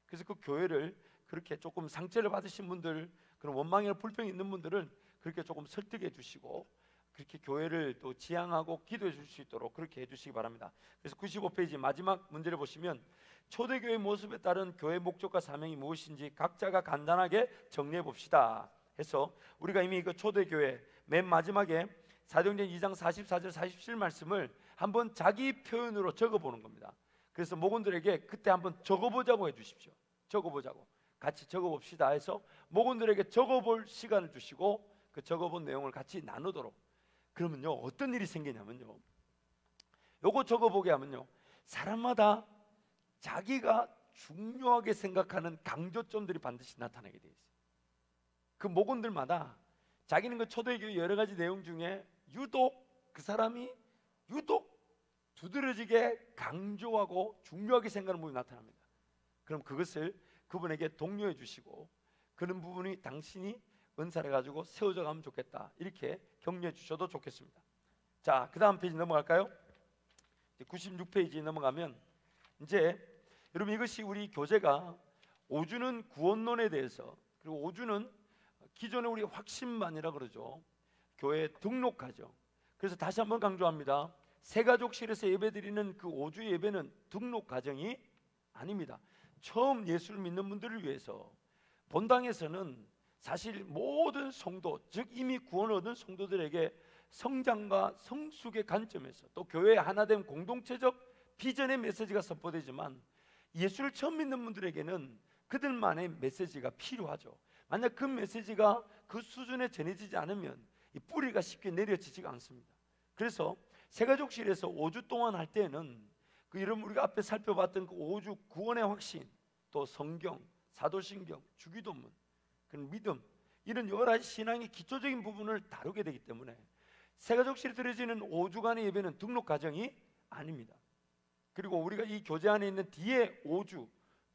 그래서 그 교회를 그렇게 조금 상처를 받으신 분들, 그런 원망이나 불평이 있는 분들은 그렇게 조금 설득해 주시고 그렇게 교회를 또 지향하고 기도해 줄 수 있도록 그렇게 해주시기 바랍니다. 그래서 95페이지 마지막 문제를 보시면 초대교회 모습에 따른 교회 목적과 사명이 무엇인지 각자가 간단하게 정리해 봅시다 해서, 우리가 이미 그 초대교회 맨 마지막에 사도행전 2장 44절 47 말씀을 한번 자기 표현으로 적어보는 겁니다. 그래서 목원들에게 그때 한번 적어보자고 해주십시오. 적어보자고, 같이 적어봅시다 해서 목원들에게 적어볼 시간을 주시고 그 적어본 내용을 같이 나누도록. 그러면요 어떤 일이 생기냐면요, 요거 적어보게 하면요 사람마다 자기가 중요하게 생각하는 강조점들이 반드시 나타나게 돼 있어요. 그 목원들마다 자기는 그 초대교회 여러 가지 내용 중에 유독 그 사람이 유독 두드러지게 강조하고 중요하게 생각하는 부분이 나타납니다. 그럼 그것을 그분에게 독려해 주시고 그런 부분이 당신이 은사를 가지고 세워져 가면 좋겠다, 이렇게 격려해 주셔도 좋겠습니다. 자, 그 다음 페이지 넘어갈까요? 96페이지 넘어가면 이제 여러분 이것이 우리 교재가 오주는 구원론에 대해서, 그리고 오주는 기존에 우리 확신반이라 그러죠. 교회 등록하죠. 그래서 다시 한번 강조합니다. 새가족실에서 예배드리는 그 오주 예배는 등록 과정이 아닙니다. 처음 예수를 믿는 분들을 위해서 본당에서는 사실 모든 성도, 즉 이미 구원 얻은 성도들에게 성장과 성숙의 관점에서 또 교회의 하나됨 공동체적 비전의 메시지가 선포되지만 예수를 처음 믿는 분들에게는 그들만의 메시지가 필요하죠. 만약 그 메시지가 그 수준에 전해지지 않으면 이 뿌리가 쉽게 내려지지가 않습니다. 그래서 새가족실에서 5주 동안 할 때는 그 여러분 우리가 앞에 살펴봤던 그 5주 구원의 확신, 또 성경, 사도신경, 주기도문, 그 믿음, 이런 여러 가지 신앙의 기초적인 부분을 다루게 되기 때문에 새가족실에 드려지는 5주간의 예배는 등록 과정이 아닙니다. 그리고 우리가 이 교재 안에 있는 뒤에 5주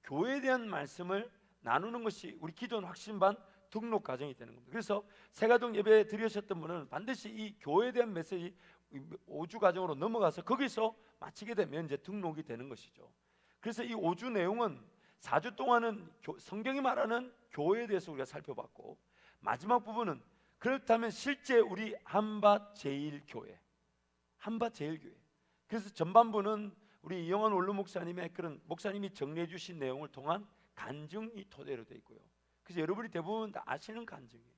교회에 대한 말씀을 나누는 것이 우리 기존 확신반 등록 과정이 되는 겁니다. 그래서 새가족 예배 드리셨던 분은 반드시 이 교회에 대한 메시지 5주 과정으로 넘어가서 거기서 마치게 되면 이제 등록이 되는 것이죠. 그래서 이 5주 내용은 4주 동안은 성경이 말하는 교회에 대해서 우리가 살펴봤고, 마지막 부분은 그렇다면 실제 우리 한밭 제일교회, 한밭 제일교회, 그래서 전반부는 우리 이영환 원로 목사님의 그런 목사님이 정리해 주신 내용을 통한 간증이 토대로 되어 있고요. 그래서 여러분이 대부분 다 아시는 간증이에요.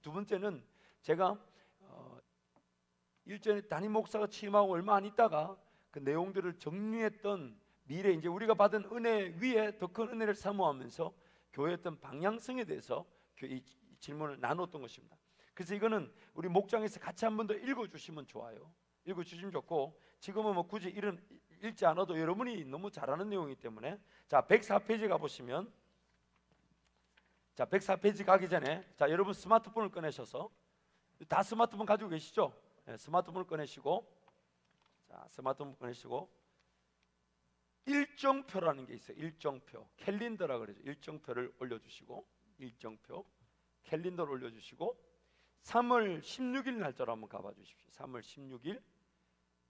두 번째는 제가 일전에 담임 목사가 취임하고 얼마 안 있다가 그 내용들을 정리했던 미래, 이제 우리가 받은 은혜 위에 더 큰 은혜를 사모하면서 교회의 어떤 방향성에 대해서 이 질문을 나눴던 것입니다. 그래서 이거는 우리 목장에서 같이 한 번 더 읽어주시면 좋아요. 읽어주시면 좋고, 지금은 뭐 굳이 읽지 않아도 여러분이 너무 잘하는 내용이기 때문에, 자 104페이지 가보시면, 자 104페이지 가기 전에 자 여러분 스마트폰을 꺼내셔서, 다 스마트폰 가지고 계시죠? 네, 스마트폰을 꺼내시고, 자 스마트폰 꺼내시고 일정표라는 게 있어요. 일정표, 캘린더라 그러죠. 일정표를 올려주시고, 일정표 캘린더를 올려주시고, 3월 16일 날짜로 한번 가봐 주십시오. 3월 16일.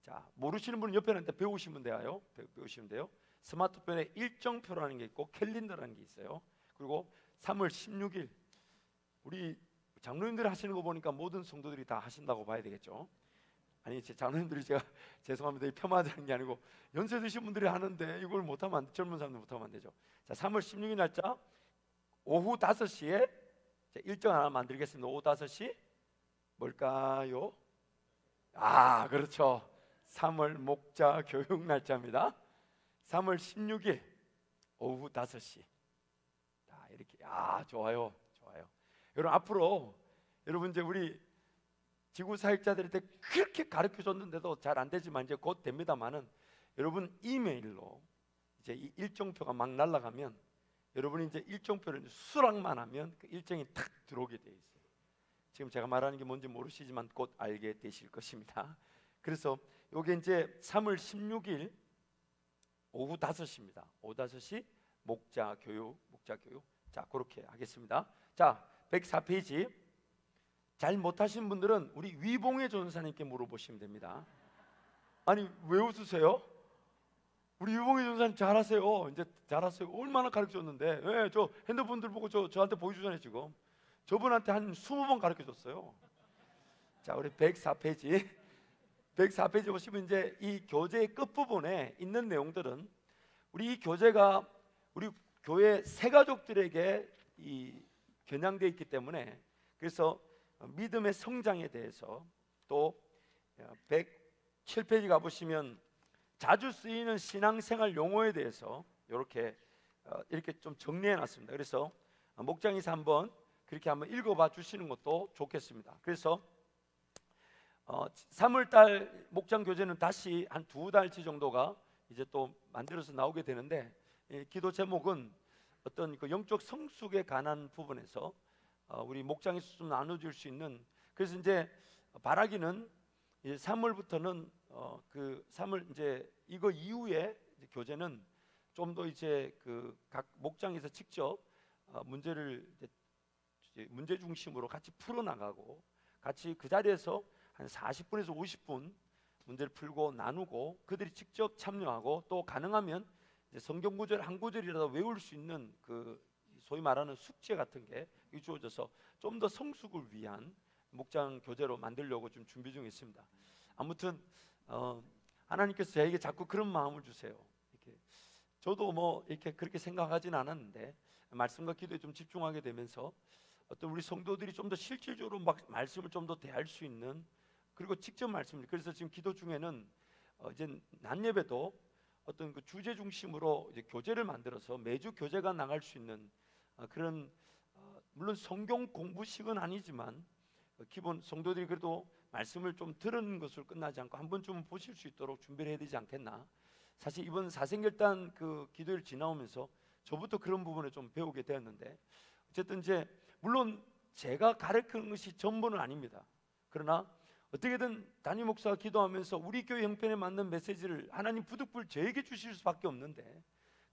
자, 모르시는 분은 옆에 있는데 배우시면 돼요. 배우시면 돼요. 스마트폰에 일정표라는 게 있고 캘린더라는 게 있어요. 그리고 3월 16일 우리 장로님들이 하시는 거 보니까 모든 성도들이 다 하신다고 봐야 되겠죠. 아니, 제 장로님들이 제가 죄송합니다, 폄하하는 게 아니고 연세 드신 분들이 하는데 이걸 못하면 젊은 사람들 못하면 안 되죠. 자, 3월 16일 날짜 오후 5시에 일정 하나 만들겠습니다. 오후 5시 뭘까요? 아, 그렇죠. 3월 목자 교육 날짜입니다. 3월 16일 오후 5시. 자, 이렇게. 아, 좋아요. 좋아요. 여러분, 앞으로 여러분 이제 우리 지구 사역자들한테 그렇게 가르쳐 줬는데도 잘 안 되지만 이제 곧 됩니다만은, 여러분 이메일로 이제 이 일정표가 막 날아가면 여러분이 이제 일정표를 수락만 하면 그 일정이 탁 들어오게 돼 있어요. 지금 제가 말하는 게 뭔지 모르시지만 곧 알게 되실 것입니다. 그래서 요게 이제 3월 16일 오후 5시입니다. 오후 5시 목자 교육. 자, 그렇게 하겠습니다. 자, 104페이지. 잘 못하신 분들은 우리 위봉의 전사님께 물어보시면 됩니다. 아니, 왜 웃으세요? 우리 위봉의 전사님 잘하세요. 이제 잘하세요. 얼마나 가르쳐줬는데. 왜? 저 핸드폰들 보고 저한테 보여주잖아요. 지금 저분한테 한 20번 가르쳐줬어요. 자, 우리 104페이지 104페이지 보시면 이제 이 교재의 끝부분에 있는 내용들은 우리 이 교재가 우리 교회 새가족들에게 이 겨냥되어 있기 때문에, 그래서 믿음의 성장에 대해서, 또 107페이지 가보시면 자주 쓰이는 신앙생활 용어에 대해서 이렇게 좀 정리해 놨습니다. 그래서 목장에서 한번 그렇게 한번 읽어봐 주시는 것도 좋겠습니다. 그래서 3월달 목장 교재는 다시 한 2달치 정도가 이제 또 만들어서 나오게 되는데, 기도 제목은 어떤 그 영적 성숙에 관한 부분에서 우리 목장에서 좀 나눠줄 수 있는, 그래서 이제 바라기는 이제 3월부터는 그 3월 이제 이거 이후에 이제 교재는 좀 더 이제 그 각 목장에서 직접 문제를 이제 문제 중심으로 같이 풀어 나가고, 같이 그 자리에서 한 40분에서 50분 문제를 풀고 나누고, 그들이 직접 참여하고, 또 가능하면 이제 성경 구절 한 구절이라도 외울 수 있는 그 소위 말하는 숙제 같은 게 주어져서 좀 더 성숙을 위한 목장 교재로 만들려고 좀 준비 중에 있습니다. 아무튼 하나님께서 저에게 자꾸 그런 마음을 주세요. 이렇게 저도 뭐 이렇게 그렇게 생각하진 않았는데, 말씀과 기도에 좀 집중하게 되면서 어떤 우리 성도들이 좀 더 실질적으로 막 말씀을 좀 더 대할 수 있는, 그리고 직접 말씀을, 그래서 지금 기도 중에는 이제 낮 예배도 어떤 그 주제 중심으로 이제 교재를 만들어서 매주 교재가 나갈 수 있는 그런, 물론 성경 공부식은 아니지만 기본 성도들이 그래도 말씀을 좀 들은 것으로 끝나지 않고 한 번쯤은 보실 수 있도록 준비를 해야 되지 않겠나. 사실 이번 사생결단 그 기도를 지나오면서 저부터 그런 부분을 좀 배우게 되었는데, 어쨌든 이제 물론 제가 가르치는 것이 전부는 아닙니다. 그러나 어떻게든 담임 목사가 기도하면서 우리 교회 형편에 맞는 메시지를 하나님 부득불 저에게 주실 수밖에 없는데,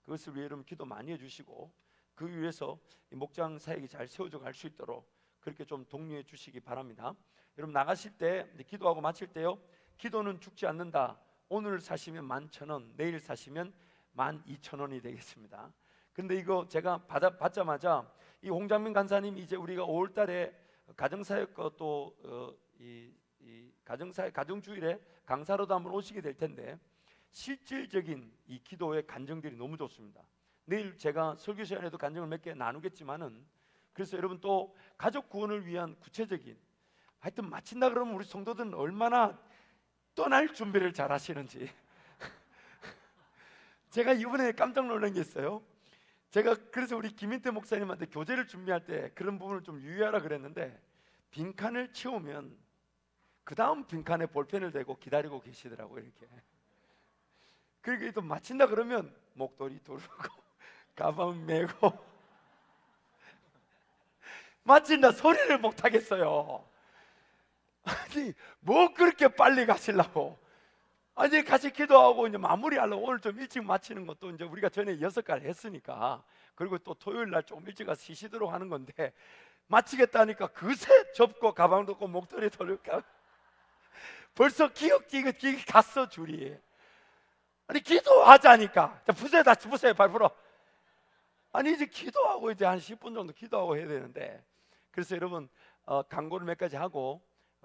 그것을 위해 여러분 기도 많이 해주시고, 그 위해서 이 목장 사역이 잘 세워져 갈 수 있도록 그렇게 좀 독려해 주시기 바랍니다. 여러분 나가실 때 기도하고 마칠 때요, 기도는 죽지 않는다. 오늘 사시면 11,000원, 내일 사시면 12,000원이 되겠습니다. 근데 이거 제가 받자마자 이 홍장민 간사님, 이제 우리가 5월달에 가정사역과 또 이 가정사역 가정주일에 강사로도 한번 오시게 될 텐데, 실질적인 이 기도의 간증들이 너무 좋습니다. 내일 제가 설교 시간에도 간증을 몇 개 나누겠지만은, 그래서 여러분 또 가족 구원을 위한 구체적인, 하여튼 마친다 그러면 우리 성도들은 얼마나 떠날 준비를 잘 하시는지 제가 이번에 깜짝 놀란 게 있어요. 제가 그래서 우리 김인태 목사님한테 교재를 준비할 때 그런 부분을 좀 유의하라 그랬는데, 빈칸을 채우면 그 다음 빈칸에 볼펜을 대고 기다리고 계시더라고요. 이렇게. 그리고 또 마친다 그러면 목도리 두르고 가방 메고 마친다 소리를 못 하겠어요. 아니 뭐 그렇게 빨리 가시려고. 아니 같이 기도하고 이제 마무리하려고, 오늘 좀 일찍 마치는 것도 이제 우리가 전에 6가지 했으니까, 그리고 또 토요일 날 조금 일찍 가서 쉬시도록 하는 건데, 마치겠다니까 그새 접고 가방도 없고 목도리 돌릴까 벌써 기억이 갔어 줄이. 아니 기도하자니까. 자, 푸세요. 다시 푸세요. 발 풀어. 아니 이제 기도하고 이제 한 10분 정도 기도하고 해야 되는데, 그래서 여러분 광고를 몇 가지 하고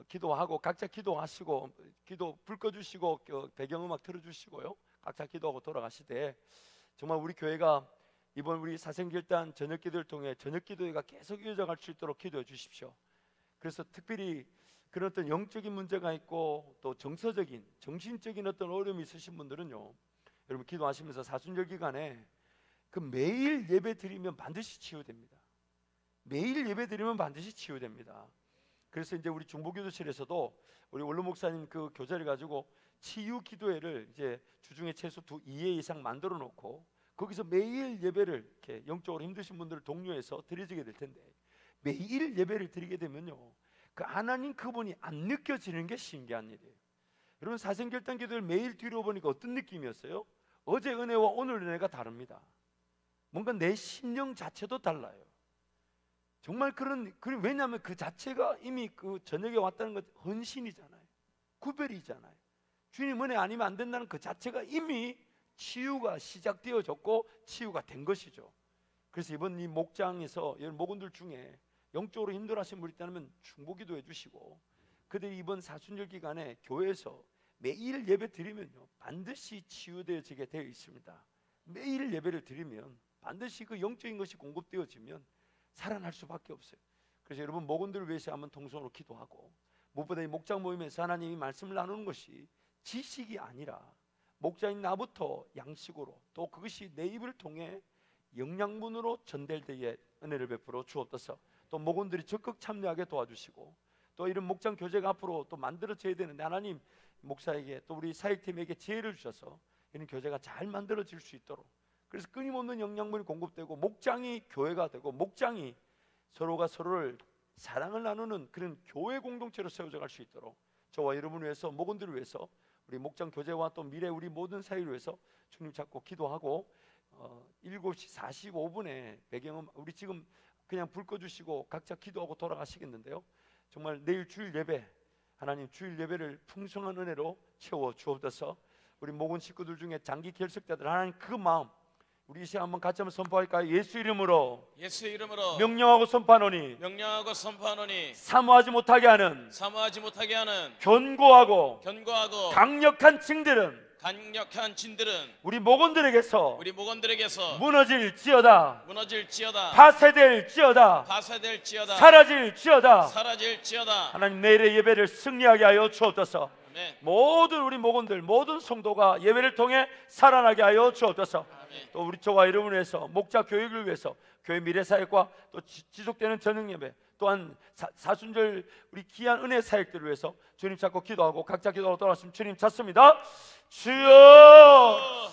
기도하고 각자 기도하시고 기도 불 꺼주시고 배경음악 틀어주시고요. 각자 기도하고 돌아가시되, 정말 우리 교회가 이번 우리 사생결단 저녁기도를 통해 저녁기도회가 계속 이어져갈 수 있도록 기도해 주십시오. 그래서 특별히 그런 어떤 영적인 문제가 있고 또 정서적인 정신적인 어떤 어려움이 있으신 분들은요, 여러분 기도하시면서 사순절 기간에 그 매일 예배 드리면 반드시 치유됩니다. 매일 예배 드리면 반드시 치유됩니다. 그래서 이제 우리 중보기도실에서도 우리 원로 목사님 그 교재를 가지고 치유 기도회를 이제 주중에 최소 2회 이상 만들어 놓고 거기서 매일 예배를 이렇게 영적으로 힘드신 분들을 독려해서 드려지게 될 텐데, 매일 예배를 드리게 되면요, 그 하나님 그분이 안 느껴지는 게 신기한 일이에요. 여러분 사생결단 기도를 매일 뒤로 보니까 어떤 느낌이었어요? 어제 은혜와 오늘 은혜가 다릅니다. 뭔가 내 심령 자체도 달라요. 정말 왜냐하면 그 자체가 이미 그 저녁에 왔다는 것 헌신이잖아요. 구별이잖아요. 주님 은혜 아니면 안 된다는 그 자체가 이미 치유가 시작되어졌고 치유가 된 것이죠. 그래서 이번 이 목장에서 여러분 목원들 중에 영적으로 힘들어하신 분이 있다면 중보기도 해주시고, 그들이 이번 사순절 기간에 교회에서 매일 예배 드리면요 반드시 치유되어지게 되어 있습니다. 매일 예배를 드리면 반드시 그 영적인 것이 공급되어지면 살아날 수밖에 없어요. 그래서 여러분 목원들을 위해서 한번 통성으로 기도하고, 무엇보다 이 목장 모임에서 하나님이 말씀을 나누는 것이 지식이 아니라 목자인 나부터 양식으로, 또 그것이 내 입을 통해 영양분으로 전달되게 은혜를 베풀어 주옵소서. 또 목원들이 적극 참여하게 도와주시고, 또 이런 목장 교제가 앞으로 또 만들어져야 되는데 하나님 목사에게 또 우리 사역팀에게 지혜를 주셔서 이런 교제가 잘 만들어질 수 있도록, 그래서 끊임없는 영양분이 공급되고 목장이 교회가 되고 목장이 서로가 서로를 사랑을 나누는 그런 교회 공동체로 세워져 갈 수 있도록 저와 여러분을 위해서, 목원들을 위해서, 우리 목장 교제와 또 미래 우리 모든 사회를 위해서 주님 찾고 기도하고, 7시 45분에 배경음 우리 지금 그냥 불 꺼주시고 각자 기도하고 돌아가시겠는데요, 정말 내일 주일 예배 하나님 주일 예배를 풍성한 은혜로 채워 주옵소서. 우리 목원 식구들 중에 장기 결석자들 하나님 그 마음 우리 이 시간 한번 같이 한번 선포할까요? 예수 이름으로 명령하고 선포하노니 사모하지 못하게 하는 견고하고 강력한 징들은 우리 목원들에게서 무너질지어다 파쇄될지어다 사라질지어다. 하나님 내일의 예배를 승리하게 하여 주옵소서. 모든 우리 목원들 모든 성도가 예배를 통해 살아나게 하여 주옵소서. 또 우리 저와 여러분을 위해서 목자 교육을 위해서 교회 미래사역과 또 지속되는 저녁예배, 또한 사순절 우리 귀한 은혜 사역들을 위해서 주님 찾고 기도하고 각자 기도하고 돌아왔으면 주님 찾습니다. 주여